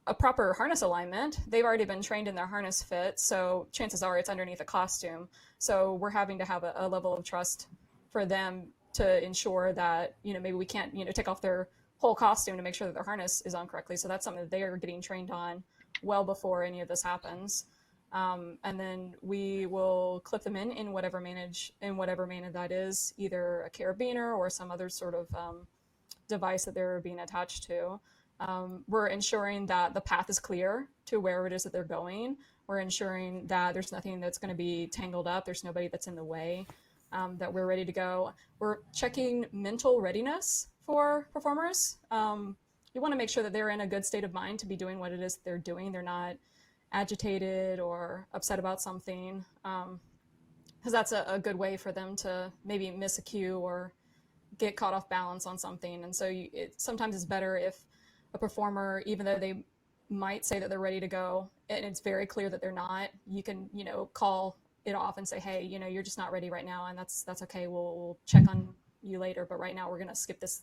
a proper harness alignment. They've already been trained in their harness fit, so chances are it's underneath a costume. So we're having to have a level of trust for them to ensure that, maybe we can't, take off their whole costume to make sure that their harness is on correctly. So that's something that they are getting trained on well before any of this happens. And then we will clip them in whatever manner that is, either a carabiner or some other sort of device that they're being attached to. We're ensuring that the path is clear to where it is that they're going. We're ensuring that there's nothing that's going to be tangled up. There's nobody that's in the way, that we're ready to go. We're checking mental readiness for performers. You want to make sure that they're in a good state of mind to be doing what it is they're doing. They're not agitated or upset about something, because that's a good way for them to maybe miss a cue or get caught off balance on something. And so sometimes it's better if a performer, even though they might say that they're ready to go and it's very clear that they're not, you can, call it off and say, hey, you're just not ready right now. And that's okay. We'll check on you later. But right now we're going to skip this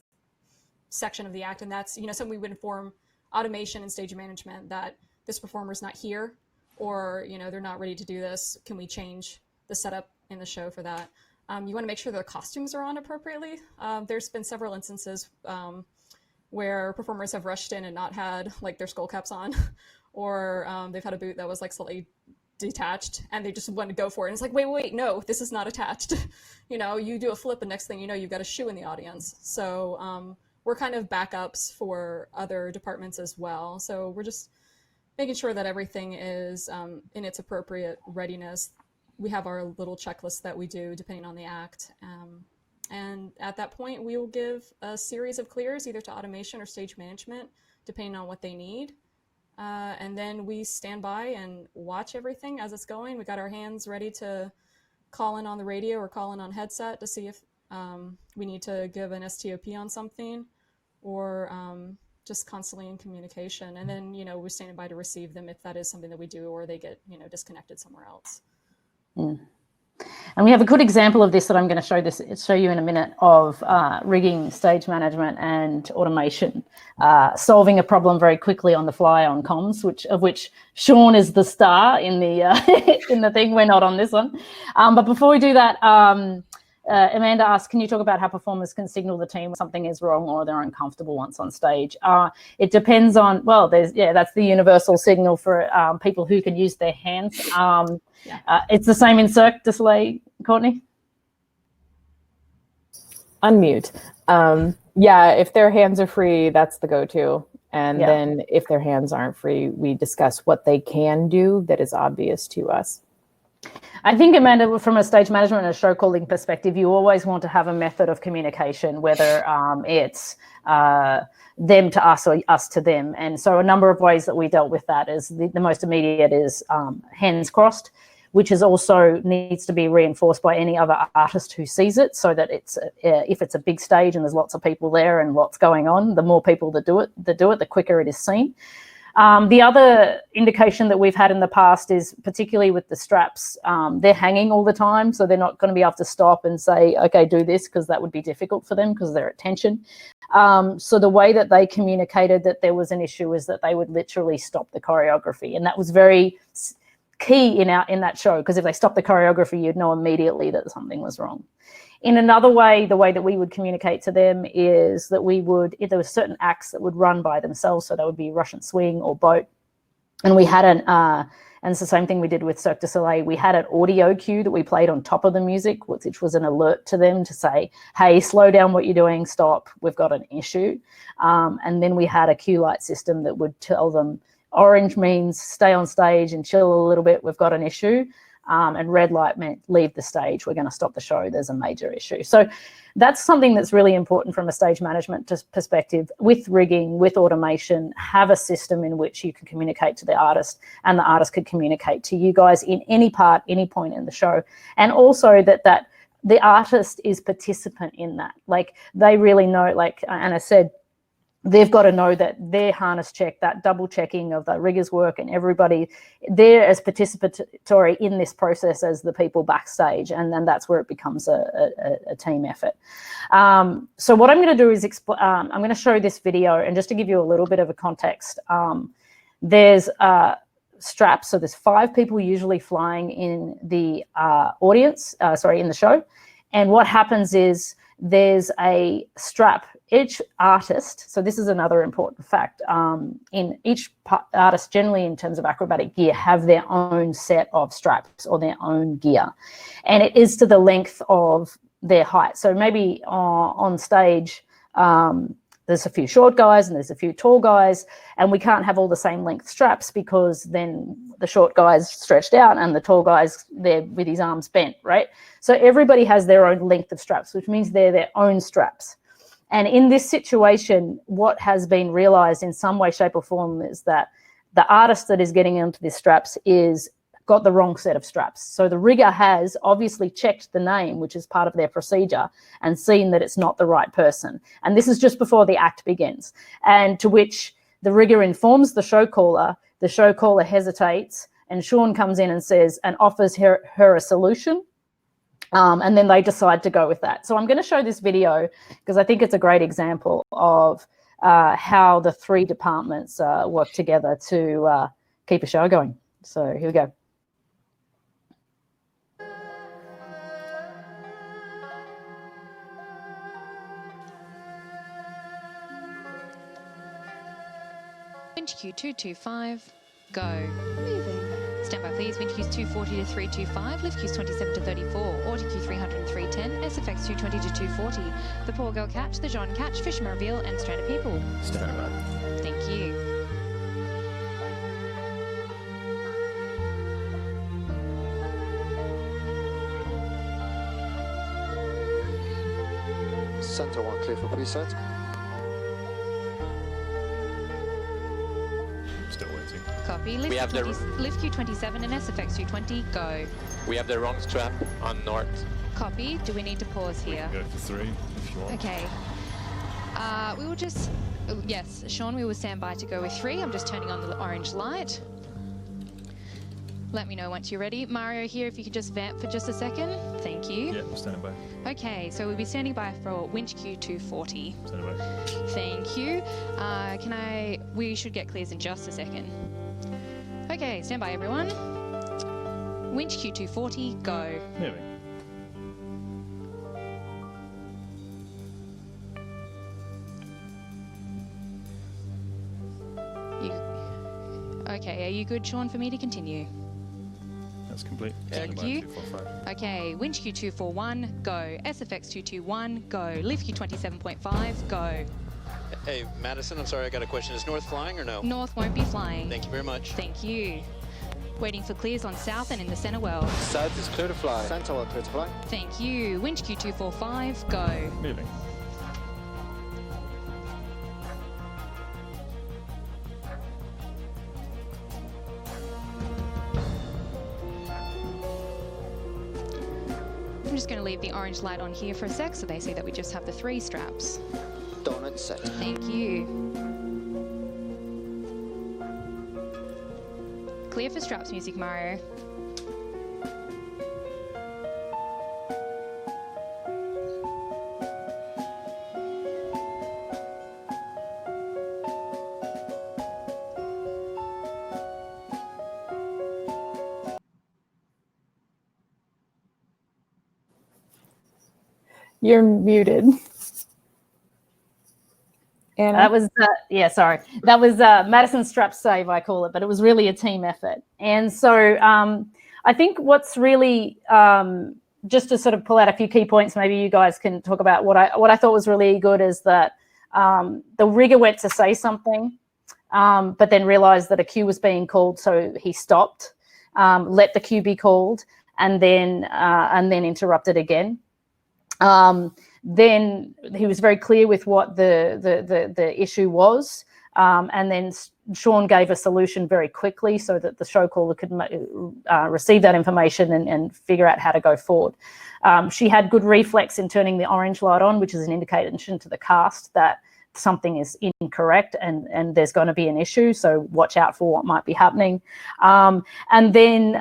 section of the act. And that's, something we would inform automation and stage management that this performer's not here, or, they're not ready to do this. Can we change the setup in the show for that? You want to make sure their costumes are on appropriately. There's been several instances where performers have rushed in and not had like their skull caps on, or they've had a boot that was like slightly detached and they just want to go for it. And it's like, wait, no, this is not attached. You do a flip and next thing you know, you've got a shoe in the audience. So we're kind of backups for other departments as well. So we're just making sure that everything is in its appropriate readiness. We have our little checklist that we do depending on the act. And at that point, we will give a series of clears either to automation or stage management, depending on what they need. And then we stand by and watch everything as it's going. We got our hands ready to call in on the radio or call in on headset to see if we need to give an STOP on something, or just constantly in communication. And then, we're standing by to receive them if that is something that we do, or they get, disconnected somewhere else. Mm. And we have a good example of this that I'm going to show you in a minute, of rigging, stage management, and automation, solving a problem very quickly on the fly on comms, which Sean is the star in the in the thing. We're not on this one. But before we do that, Amanda asked, can you talk about how performers can signal the team when something is wrong or they're uncomfortable once on stage? It depends on, that's the universal signal for people who can use their hands. It's the same in Cirque du Soleil, Courtney? Unmute. If their hands are free, that's the go-to. And then if their hands aren't free, we discuss what they can do that is obvious to us. I think, Amanda, from a stage management and a show calling perspective, you always want to have a method of communication, whether it's them to us or us to them. And so a number of ways that we dealt with that is the most immediate is hands crossed, which is also needs to be reinforced by any other artist who sees it, so that it's if it's a big stage and there's lots of people there and lots going on, the more people that do it, the quicker it is seen. The other indication that we've had in the past is, particularly with the straps, they're hanging all the time, so they're not going to be able to stop and say, okay, do this, because that would be difficult for them because they're at tension. So the way that they communicated that there was an issue is that they would literally stop the choreography, and that was very key in that show, because if they stopped the choreography, you'd know immediately that something was wrong. In another way, the way that we would communicate to them is that we would, if there were certain acts that would run by themselves, so that would be Russian swing or boat, and we had and it's the same thing we did with Cirque du Soleil, we had an audio cue that we played on top of the music, which was an alert to them to say, hey, slow down what you're doing, stop, we've got an issue. And then we had a cue light system that would tell them, orange means stay on stage and chill a little bit, we've got an issue. And red light meant leave the stage, we're going to stop the show, there's a major issue. So that's something that's really important from a stage management perspective. With rigging, with automation, have a system in which you can communicate to the artist and the artist could communicate to you guys in any part, any point in the show. And also that the artist is participant in that. Like, they really know, like Anna said, they've got to know that their harness check, that double checking of the riggers' work, and everybody, they're as participatory in this process as the people backstage, and then that's where it becomes a team effort. So what I'm going to do is I'm going to show this video, and just to give you a little bit of a context, there's straps. So there's 5 people usually flying in the audience, in the show, and what happens is there's a strap. Each artist, so this is another important fact, in each artist, generally in terms of acrobatic gear, have their own set of straps or their own gear, and it is to the length of their height. So maybe on stage, there's a few short guys and there's a few tall guys, and we can't have all the same length straps, because then the short guy's stretched out and the tall guy's there with his arms bent, right? So everybody has their own length of straps, which means they're their own straps. And in this situation, what has been realized in some way, shape or form is that the artist that is getting into these straps is got the wrong set of straps. So the rigger has obviously checked the name, which is part of their procedure, and seen that it's not the right person. And this is just before the act begins. And to which the rigger informs the show caller hesitates, and Sean comes in and says, and offers her a solution. And then they decide to go with that. So I'm going to show this video because I think it's a great example of how the 3 departments work together to keep a show going. So here we go. Winch Q 225, go. Moving. Stand by please, winch cues 240 to 325, lift cues 27 to 34, auto cue 300 and 310, SFX 220 to 240, the poor girl catch, the John catch, fisherman reveal, and stranded people. Stand by. Thank you. Center 1 clear for preset. Still waiting. Copy. Lift Q 27 and SFX 220, go. We have the wrong strap on north. Copy. Do we need to pause We here? can go for 3 if you want. Okay. We will just, yes, Sean, we will stand by to go with 3. I'm just turning on the orange light. Let me know once you're ready. Mario here, if you could just vamp for just a second. Thank you. Yeah, I'm standing by. Okay, so we'll be standing by for winch Q 240. Standing by. Thank you. We should get clears in just a second. Okay, stand by everyone. Winch Q 240, go. Moving. Okay, are you good, Sean, for me to continue? That's complete. Thank you. 245. Okay, winch Q 241, go. SFX 221, go. Lift Q 27.5, go. Hey, Madison, I'm sorry, I got a question. Is North flying or no? North won't be flying. Thank you very much. Thank you. Waiting for clears on south and in the centre well. South is clear to fly. Centre 1 clear to fly. Thank you. Wind Q245, go. Moving. I'm just going to leave the orange light on here for a sec so they see that we just have the 3 straps. Donut set. Thank you. Clear for straps music, Mario. You're muted. Anna? That was, sorry. That was Madison Strap Save, I call it, but it was really a team effort. And so I think what's really, just to sort of pull out a few key points, maybe you guys can talk about what I thought was really good is that the rigger went to say something, but then realized that a cue was being called, so he stopped, let the cue be called, and then interrupted again. Then he was very clear with what the issue was, and then Sean gave a solution very quickly so that the show caller could receive that information and figure out how to go forward. She had good reflex in turning the orange light on, which is an indication to the cast that something is incorrect and there's going to be an issue, so watch out for what might be happening. And then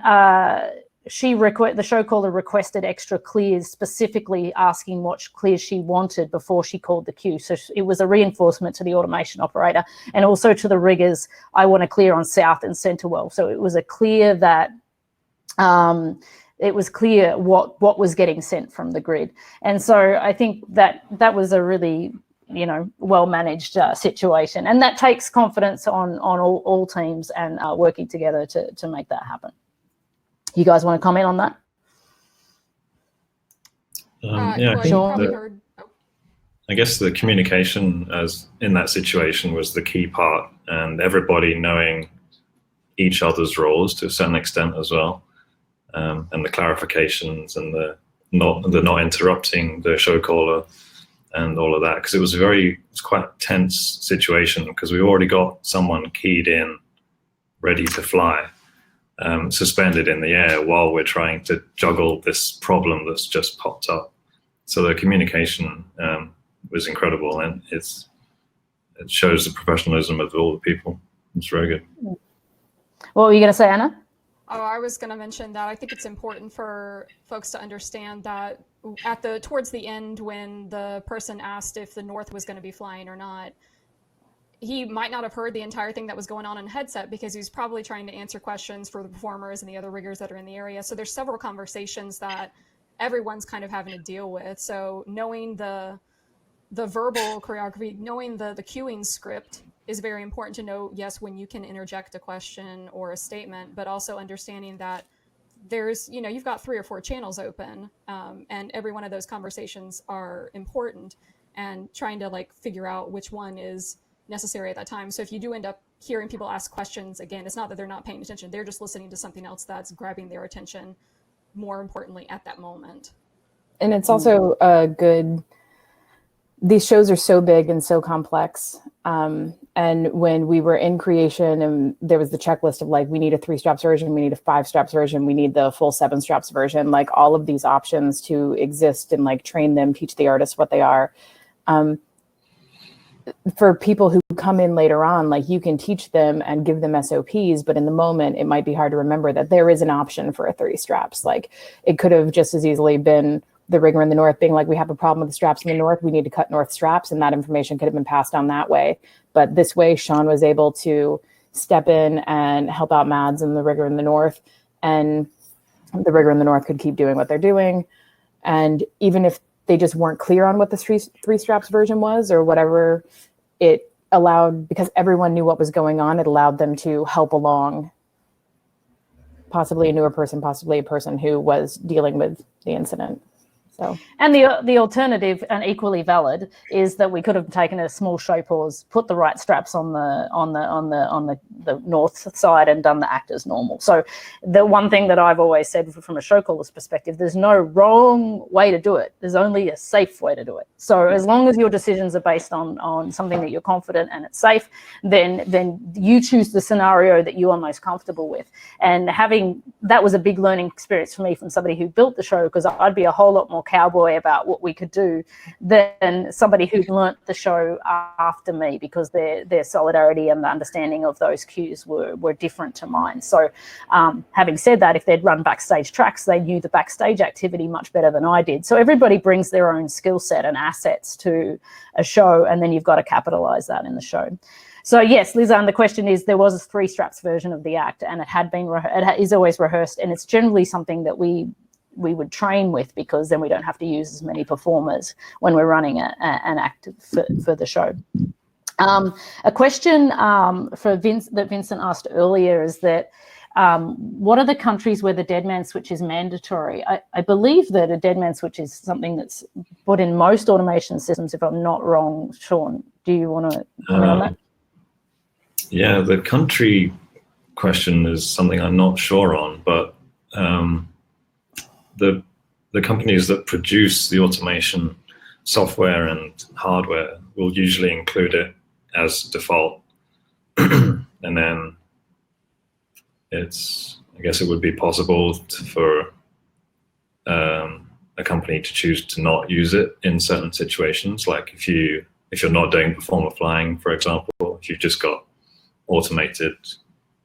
the show caller requested extra clears, specifically asking what clears she wanted before she called the cue. So it was a reinforcement to the automation operator and also to the riggers. I want to clear on south and centre well. So it was a clear that it was clear what was getting sent from the grid. And so I think that was a really well managed situation, and that takes confidence on all teams and working together to make that happen. You guys want to comment on that? I guess the communication as in that situation was the key part, and everybody knowing each other's roles to a certain extent as well, and the clarifications and the not interrupting the show caller and all of that, because it was quite a tense situation because we already got someone keyed in, ready to fly. Suspended in the air while we're trying to juggle this problem that's just popped up. So the communication was incredible, and it shows the professionalism of all the people. It's very good. What were you going to say, Anna? Oh, I was going to mention that I think it's important for folks to understand that towards the end, when the person asked if the North was going to be flying or not, he might not have heard the entire thing that was going on in headset because he was probably trying to answer questions for the performers and the other riggers that are in the area. So there's several conversations that everyone's kind of having to deal with. So knowing the verbal choreography, knowing the cueing script is very important to know, yes, when you can interject a question or a statement, but also understanding that there's, you've got 3 or 4 channels open, and every one of those conversations are important, and trying to figure out which one is necessary at that time. So if you do end up hearing people ask questions, again, it's not that they're not paying attention, they're just listening to something else that's grabbing their attention more importantly at that moment. And it's also these shows are so big and so complex. And when we were in creation and there was the checklist of we need a 3 straps version, we need a 5 straps version, we need the full 7 straps version, all of these options to exist and train them, teach the artists what they are. For people who come in later on, you can teach them and give them SOPs, but in the moment, it might be hard to remember that there is an option for a 3 straps. It could have just as easily been the rigger in the North being we have a problem with the straps in the North, we need to cut North straps, and that information could have been passed on that way. But this way, Sean was able to step in and help out Mads and the rigger in the North, and the rigger in the North could keep doing what they're doing. And even if they just weren't clear on what the 3 straps version was or whatever, it allowed, because everyone knew what was going on, it allowed them to help along possibly a newer person, possibly a person who was dealing with the incident. So, and the alternative, and equally valid, is that we could have taken a small show pause, put the right straps on the north side, and done the act as normal. So the one thing that I've always said from a show caller's perspective, there's no wrong way to do it. There's only a safe way to do it. So as long as your decisions are based on something that you're confident and it's safe, then you choose the scenario that you are most comfortable with. And that was a big learning experience for me from somebody who built the show, because I'd be a whole lot more cowboy about what we could do than somebody who'd learnt the show after me, because their solidarity and the understanding of those cues were different to mine. So having said that, if they'd run backstage tracks, they knew the backstage activity much better than I did. So everybody brings their own skill set and assets to a show, and then you've got to capitalize that in the show. So yes, Lizanne, the question is, there was a 3 straps version of the act, and it is always rehearsed, and it's generally something that we would train with, because then we don't have to use as many performers when we're running an act for the show. A question that Vincent asked earlier is that what are the countries where the dead man switch is mandatory? I believe that a dead man switch is something that's put in most automation systems, if I'm not wrong. Sean, do you want to comment on that? Yeah, the country question is something I'm not sure on, but the companies that produce the automation software and hardware will usually include it as default. And then I guess it would be possible for a company to choose to not use it in certain situations. Like if you're not doing performer flying, for example, if you've just got automated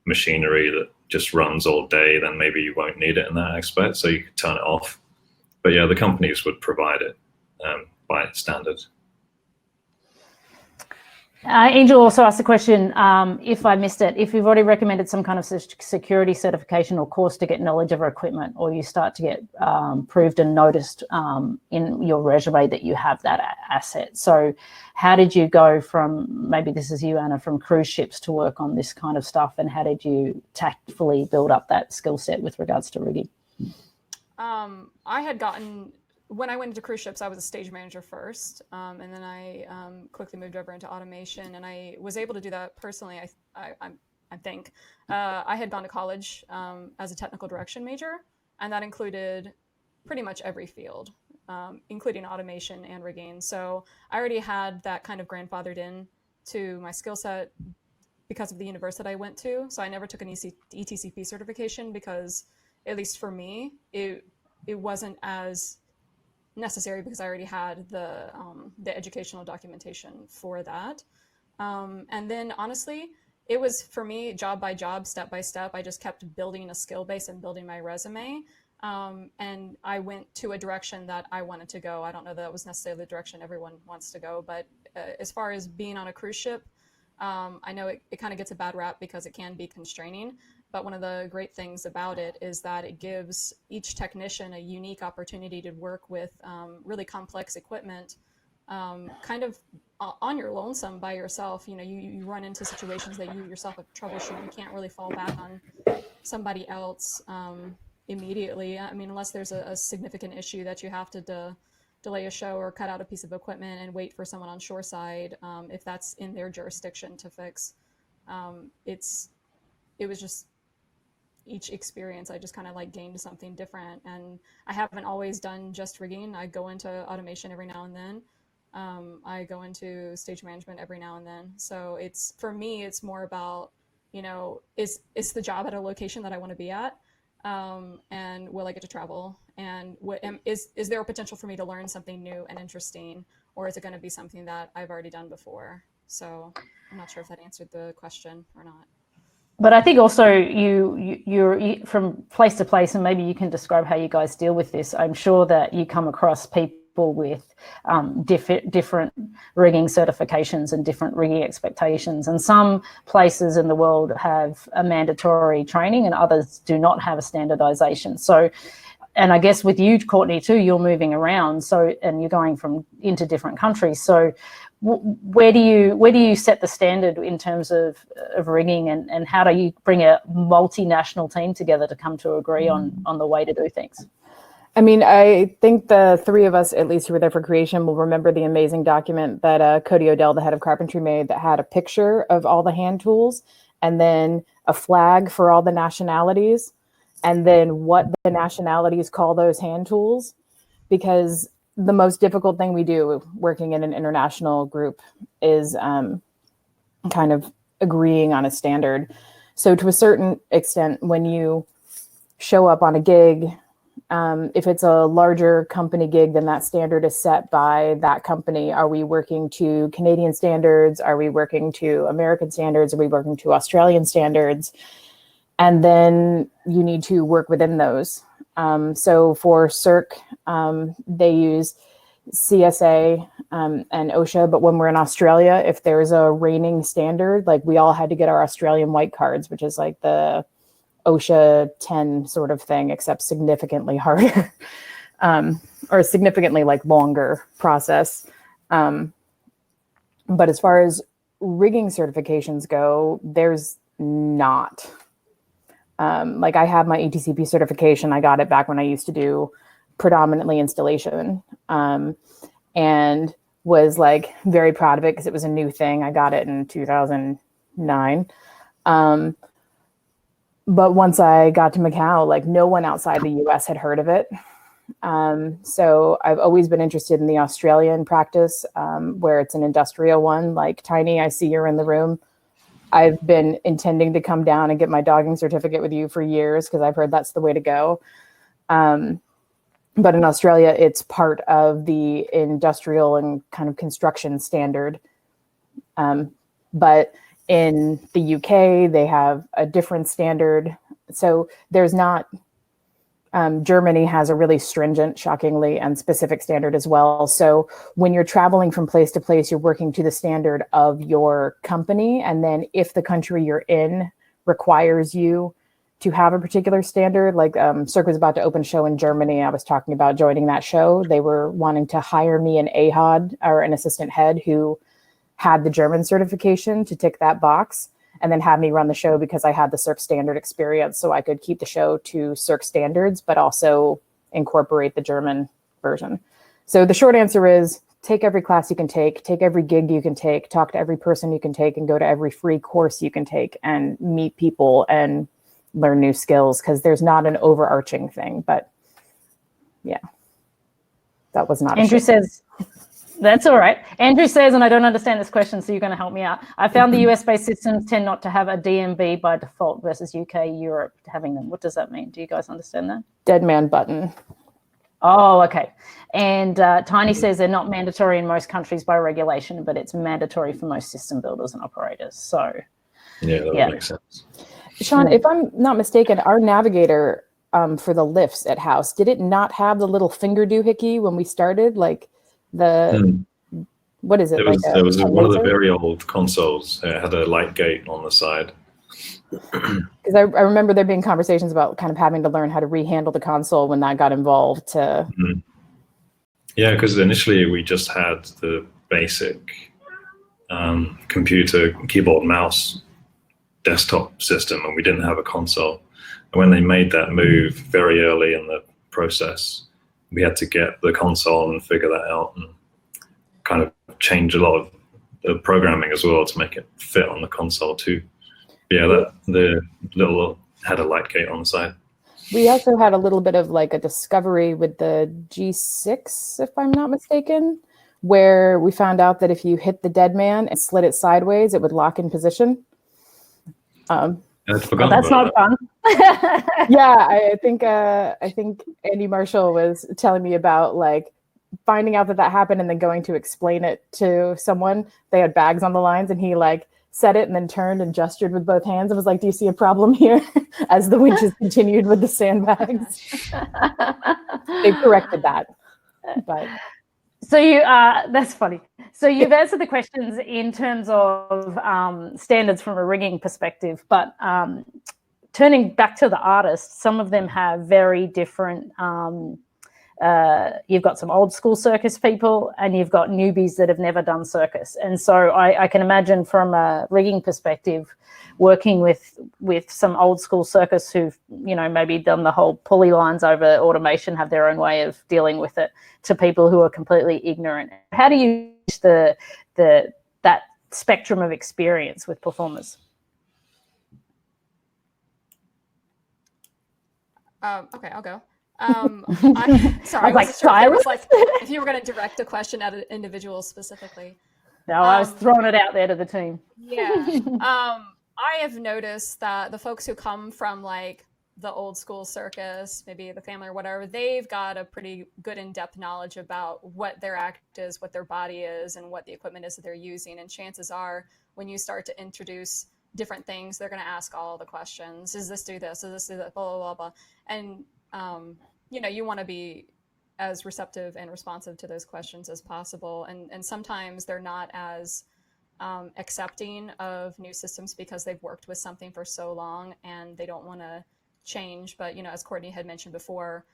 machinery that just runs all day, then maybe you won't need it in that aspect, so you could turn it off. But yeah, the companies would provide it by standard. Angel also asked the question, if I missed it, if you've already recommended some kind of security certification or course to get knowledge of our equipment, or you start to get proved and noticed in your resume that you have that asset. So how did you go from, maybe this is you, Anna, from cruise ships to work on this kind of stuff, and how did you tactfully build up that skill set with regards to rigging? I had gotten, when I went into cruise ships, I was a stage manager first, and then I quickly moved over into automation, and I was able to do that personally. I think I had gone to college as a technical direction major, and that included pretty much every field, including automation and rigging. So I already had that kind of grandfathered in to my skill set because of the university I went to. So I never took an ETCP certification because, at least for me, it wasn't as necessary, because I already had the educational documentation for that. And then honestly, it was, for me, job by job, step by step. I just kept building a skill base and building my resume. And I went to a direction that I wanted to go. I don't know that it was necessarily the direction everyone wants to go, but as far as being on a cruise ship, I know it kind of gets a bad rap because it can be constraining. But one of the great things about it is that it gives each technician a unique opportunity to work with really complex equipment, kind of on your lonesome by yourself. You know, you run into situations that you yourself have troubleshoot. You can't really fall back on somebody else immediately. I mean, unless there's a significant issue that you have to delay a show or cut out a piece of equipment and wait for someone on shoreside, if that's in their jurisdiction to fix. It was just, each experience, I just kind of like gained something different. And I haven't always done just rigging. I go into automation every now and then. I go into stage management every now and then. So it's, for me, it's more about, you know, is the job at a location that I want to be at? And will I get to travel? And is there a potential for me to learn something new and interesting? Or is it going to be something that I've already done before? So I'm not sure if that answered the question or not. But I think also you're from place to place, and maybe you can describe how you guys deal with this. I'm sure that you come across people with different rigging certifications and different rigging expectations. And some places in the world have a mandatory training and others do not have a standardization. So, and I guess with you, Courtney, too, you're moving around, so, and you're going into different countries. So where do you set the standard in terms of rigging, and how do you bring a multinational team together to come to agree on the way to do things? I mean, I think the three of us, at least who were there for creation, will remember the amazing document that Cody Odell, the head of carpentry, made that had a picture of all the hand tools and then a flag for all the nationalities and then what the nationalities call those hand tools. Because the most difficult thing we do working in an international group is kind of agreeing on a standard. So to a certain extent, when you show up on a gig, if it's a larger company gig, then that standard is set by that company. Are we working to Canadian standards? Are we working to American standards? Are we working to Australian standards? And then you need to work within those. So for CERC, they use CSA and OSHA, but when we're in Australia, if there's a reigning standard, like we all had to get our Australian white cards, which is like the OSHA 10 sort of thing, except significantly harder or significantly like longer process. But as far as rigging certifications go, there's not. Like I have my ETCP certification. I got it back when I used to do predominantly installation and was like very proud of it because it was a new thing. I got it in 2009. But once I got to Macau, like no one outside the US had heard of it. So I've always been interested in the Australian practice where it's an industrial one. Like Tiny, I see you're in the room. I've been intending to come down and get my dogging certificate with you for years because I've heard that's the way to go. But in Australia, it's part of the industrial and kind of construction standard. But in the UK, they have a different standard. So there's not, Germany has a really stringent, shockingly, and specific standard as well. So when you're traveling from place to place, you're working to the standard of your company. And then if the country you're in requires you to have a particular standard, like Cirque was about to open a show in Germany. I was talking about joining that show. They were wanting to hire me an AHOD or an assistant head who had the German certification to tick that box and then have me run the show because I had the Cirque standard experience. So I could keep the show to Cirque standards, but also incorporate the German version. So the short answer is take every class you can take every gig you can take, talk to every person you can take, and go to every free course you can take and meet people and learn new skills, because there's not an overarching thing. But yeah, that was not Andrew says, that's all right. Andrew says, and I don't understand this question, so you're going to help me out. I found the US-based systems tend not to have a DMB by default versus UK, Europe having them. What does that mean? Do you guys understand that? Dead man button. Oh, okay. And Tiny says they're not mandatory in most countries by regulation, but it's mandatory for most system builders and operators. So yeah, that makes sense. Sean, if I'm not mistaken, our navigator for the lifts at house, did it not have the little finger doohickey when we started? Like the, what is it? There was one of the very old consoles. It had a light gate on the side. Because I remember there being conversations about kind of having to learn how to rehandle the console when that got involved. Yeah, because initially we just had the basic computer, keyboard, mouse, desktop system, and we didn't have a console. And when they made that move very early in the process, we had to get the console and figure that out and kind of change a lot of the programming as well to make it fit on the console too. Yeah, the little had a light gate on the side. We also had a little bit of like a discovery with the G6, if I'm not mistaken, where we found out that if you hit the dead man and slid it sideways, it would lock in position. That's not fun. Yeah, I think Andy Marshall was telling me about like finding out that happened and then going to explain it to someone. They had bags on the lines and he like said it and then turned and gestured with both hands and was like, "Do you see a problem here?" As the winches continued with the sandbags. They corrected that, but. So you that's funny. So you've answered the questions in terms of standards from a rigging perspective, but turning back to the artists, some of them have very different you've got some old school circus people, and you've got newbies that have never done circus. And so I can imagine from a rigging perspective, working with some old school circus who've, you know, maybe done the whole pulley lines over automation, have their own way of dealing with it, to people who are completely ignorant. How do you use that spectrum of experience with performers? Okay, I'll go. Sorry, I wasn't sure if it was like if you were going to direct a question at an individual specifically. No, I was throwing it out there to the team. Yeah. I have noticed that the folks who come from like the old school circus, maybe the family or whatever, they've got a pretty good in-depth knowledge about what their act is, what their body is, and what the equipment is that they're using. And chances are, when you start to introduce different things, they're going to ask all the questions. Does this do this? Does this do that? Blah, blah, blah, blah. And, you know, you want to be as receptive and responsive to those questions as possible. And sometimes they're not as accepting of new systems because they've worked with something for so long and they don't want to change. But, you know, as Courtney had mentioned before,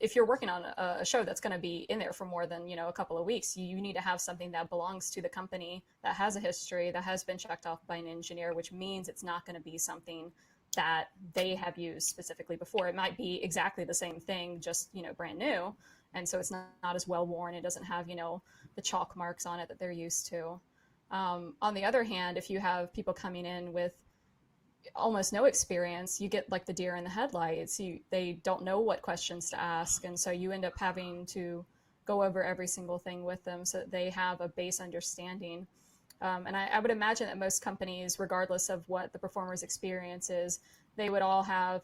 if you're working on a show that's going to be in there for more than, you know, a couple of weeks, you need to have something that belongs to the company, that has a history, that has been checked off by an engineer, which means it's not going to be something that they have used specifically before. It might be exactly the same thing, just, you know, brand new. And so it's not as well worn. It doesn't have, you know, the chalk marks on it that they're used to. On the other hand, if you have people coming in with almost no experience, you get like the deer in the headlights. They don't know what questions to ask. And so you end up having to go over every single thing with them so that they have a base understanding. And I would imagine that most companies, regardless of what the performer's experience is, they would all have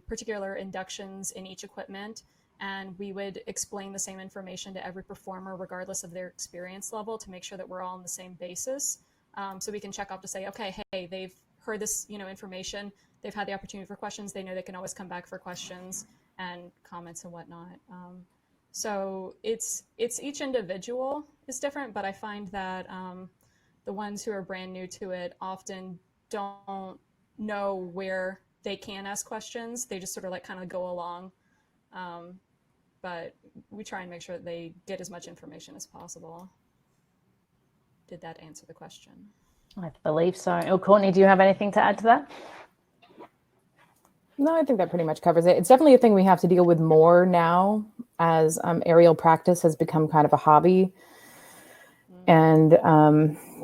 particular inductions in each equipment. And we would explain the same information to every performer, regardless of their experience level, to make sure that we're all on the same basis. So we can check off to say, okay, hey, they've heard this, you know, information. They've had the opportunity for questions. They know they can always come back for questions and comments and whatnot. So it's each individual is different, but I find that the ones who are brand new to it often don't know where they can ask questions. They just sort of like kind of go along. But we try and make sure that they get as much information as possible. Did that answer the question? I believe so. Oh, Courtney, do you have anything to add to that? No, I think that pretty much covers it. It's definitely a thing we have to deal with more now as aerial practice has become kind of a hobby. And,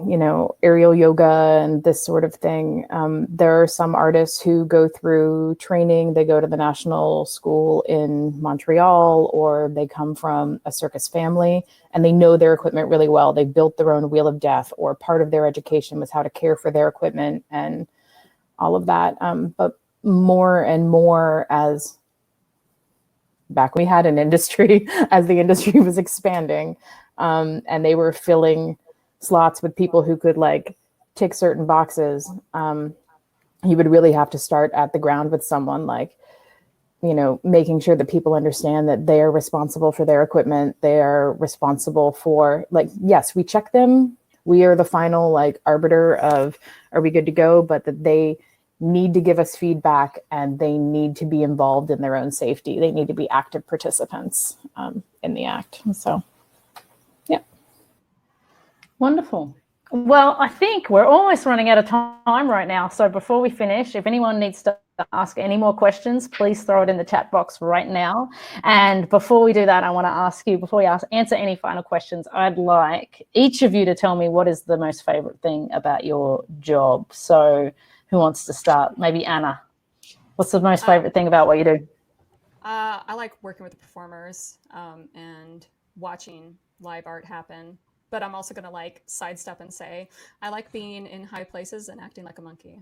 you know, aerial yoga and this sort of thing. There are some artists who go through training. They go to the national school in Montreal, or they come from a circus family and they know their equipment really well. They built their own wheel of death, or part of their education was how to care for their equipment and all of that. But more and more, as back when we had an industry, as the industry was expanding, and they were filling slots with people who could like tick certain boxes, you would really have to start at the ground with someone, like, you know, making sure that people understand that they are responsible for their equipment. They are responsible for, like, yes, we check them. We are the final like arbiter of, are we good to go? But that they need to give us feedback and they need to be involved in their own safety. They need to be active participants in the act. So, yeah. Wonderful. Well, I think we're almost running out of time right now. So before we finish, if anyone needs to ask any more questions, please throw it in the chat box right now. And before we do that, I want to ask you, before we answer any final questions, I'd like each of you to tell me what is the most favorite thing about your job. So who wants to start? Maybe Anna. What's the most favorite thing about what you do? I like working with the performers and watching live art happen. But I'm also going to like sidestep and say, I like being in high places and acting like a monkey.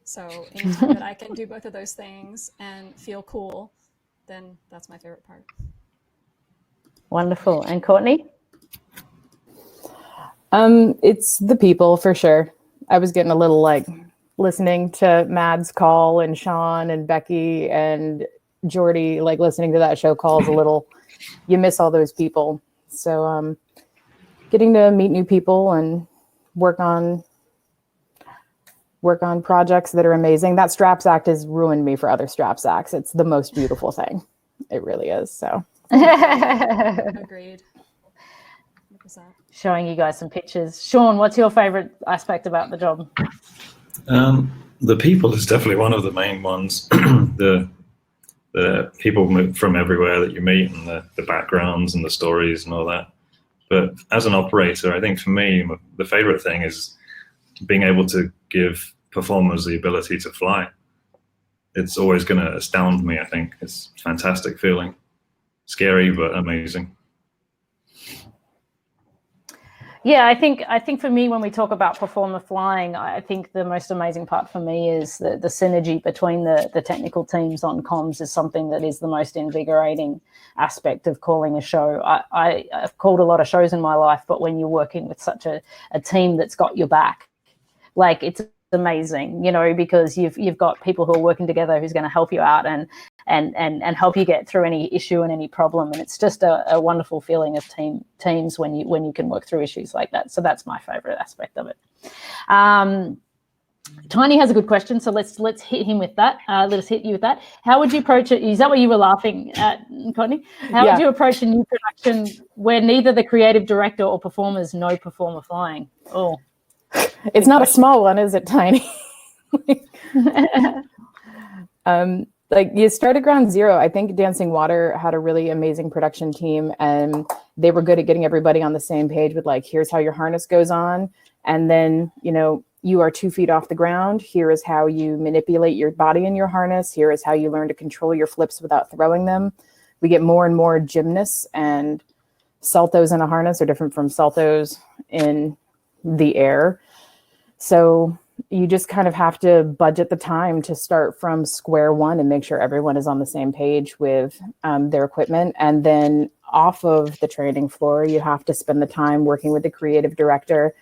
So anytime that I can do both of those things and feel cool, then that's my favorite part. Wonderful. And Courtney? It's the people for sure. I was getting a little like listening to Mad's call and Sean and Becky and Jordy, like listening to that show call is a little, you miss all those people. So, getting to meet new people and work on projects that are amazing. That Straps act has ruined me for other Straps acts. It's the most beautiful thing. It really is. So Agreed. 100%. Showing you guys some pictures. Sean, what's your favorite aspect about the job? The people is definitely one of the main ones. The people from everywhere that you meet, and the backgrounds and the stories and all that. But as an operator, I think for me, the favorite thing is being able to give performers the ability to fly. It's always going to astound me, I think. It's a fantastic feeling. Scary, but amazing. Yeah, I think for me, when we talk about performer flying, I think the most amazing part for me is the synergy between the technical teams on comms is something that is the most invigorating aspect of calling a show. I've called a lot of shows in my life, but when you're working with such a team that's got your back, like it's amazing, you know, because you've got people who are working together who's going to help you out and help you get through any issue and any problem, and it's just a wonderful feeling of teams when you can work through issues like that. So that's my favorite aspect of it. Tiny has a good question, so let's hit him with that. Let us hit you with that. How would you approach it? Is that what you were laughing at, Courtney? How would you approach a new production where neither the creative director or performers know performer flying? Oh, it's not a small one, is it, Tiny? Like, you start at ground zero. I think Dancing Water had a really amazing production team, and they were good at getting everybody on the same page with, like, here's how your harness goes on. And then, you know, you are 2 feet off the ground. Here is how you manipulate your body in your harness. Here is how you learn to control your flips without throwing them. We get more and more gymnasts, and saltos in a harness are different from saltos in the air. So you just kind of have to budget the time to start from square one and make sure everyone is on the same page with their equipment. And then off of the training floor, you have to spend the time working with the creative director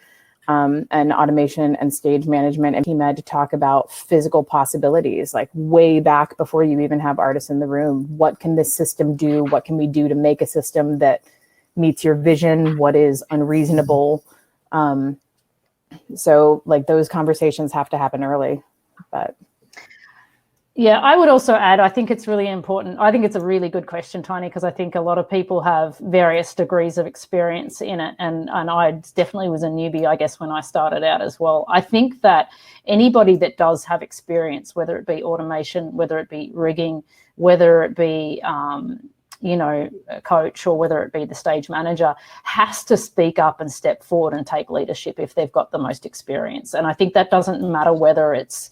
and automation and stage management and team ed to talk about physical possibilities, like way back before you even have artists in the room. What can this system do? What can we do to make a system that meets your vision? What is unreasonable? So like those conversations have to happen early. But yeah, I would also add, I think it's really important. I think it's a really good question, Tiny, because I think a lot of people have various degrees of experience in it. And I definitely was a newbie, I guess, when I started out as well. I think that anybody that does have experience, whether it be automation, whether it be rigging, whether it be you know, a coach, or whether it be the stage manager, has to speak up and step forward and take leadership if they've got the most experience. And I think that doesn't matter whether it's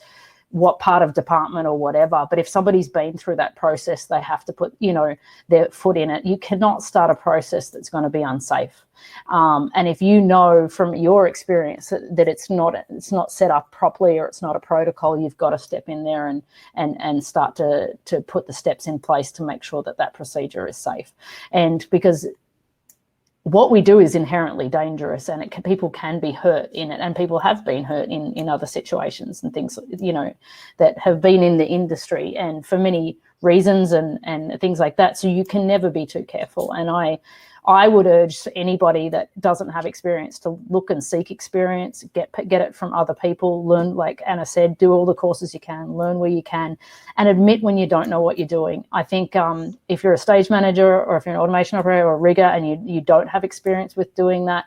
what part of department or whatever, but if somebody's been through that process, they have to put, you know, their foot in it. You cannot start a process that's going to be unsafe. And if you know from your experience that it's not set up properly, or it's not a protocol, you've got to step in there and start to put the steps in place to make sure that that procedure is safe. And because what we do is inherently dangerous, and people can be hurt in it, and people have been hurt in other situations and things, you know, that have been in the industry and for many reasons and things like that. So you can never be too careful. And I would urge anybody that doesn't have experience to look and seek experience, get it from other people, learn, like Anna said, do all the courses you can, learn where you can, and admit when you don't know what you're doing. I think if you're a stage manager, or if you're an automation operator or a rigger and you don't have experience with doing that,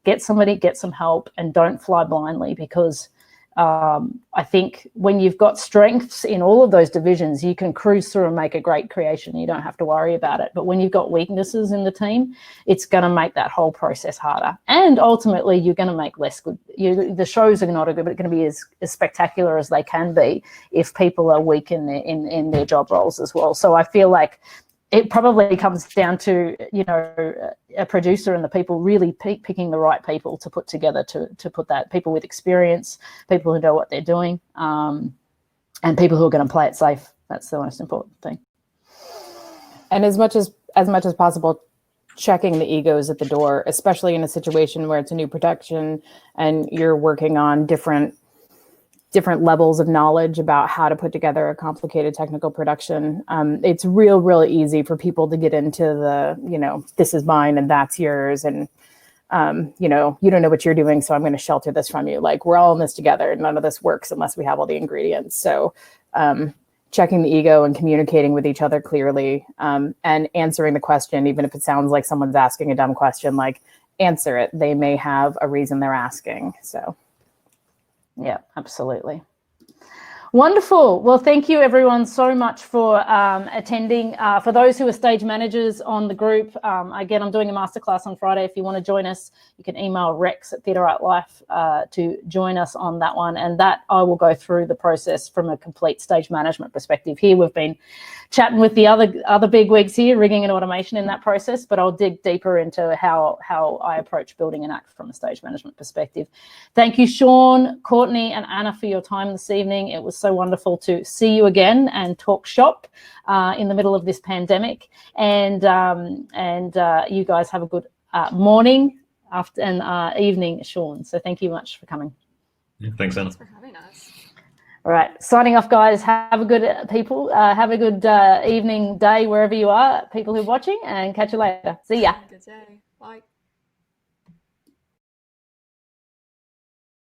get some help, and don't fly blindly, because I think when you've got strengths in all of those divisions, you can cruise through and make a great creation. You don't have to worry about it. But when you've got weaknesses in the team, it's going to make that whole process harder. And ultimately, you're going to make less good. The shows are not going to be as spectacular as they can be if people are weak in their job roles as well. So I feel like it probably comes down to, you know, a producer and the people really picking the right people to put together to put that, people with experience, people who know what they're doing, and people who are going to play it safe. That's the most important thing. And as much as possible, checking the egos at the door, especially in a situation where it's a new production and you're working on different levels of knowledge about how to put together a complicated technical production. It's really easy for people to get into the, you know, this is mine and that's yours. And, you know, you don't know what you're doing, so I'm going to shelter this from you. Like, we're all in this together. None of this works unless we have all the ingredients. So checking the ego and communicating with each other clearly, and answering the question, even if it sounds like someone's asking a dumb question, like answer it. They may have a reason they're asking. So, yeah, absolutely. Wonderful. Well, thank you everyone so much for attending. For those who are stage managers on the group, again, I'm doing a masterclass on Friday. If you want to join us, you can email Rex at Theatre Art Life to join us on that one. And that I will go through the process from a complete stage management perspective. Here we've been chatting with the other big wigs here, rigging and automation in that process, but I'll dig deeper into how I approach building an act from a stage management perspective. Thank you, Sean, Courtney, and Anna for your time this evening. It was so wonderful to see you again and talk shop in the middle of this pandemic. And you guys have a good morning and evening, Sean. So thank you much for coming. Yeah, thanks, Anna. Thanks for having us. All right, signing off, guys. Have a good have a good evening, day, wherever you are, people who are watching, and catch you later. See ya. Good day. Bye.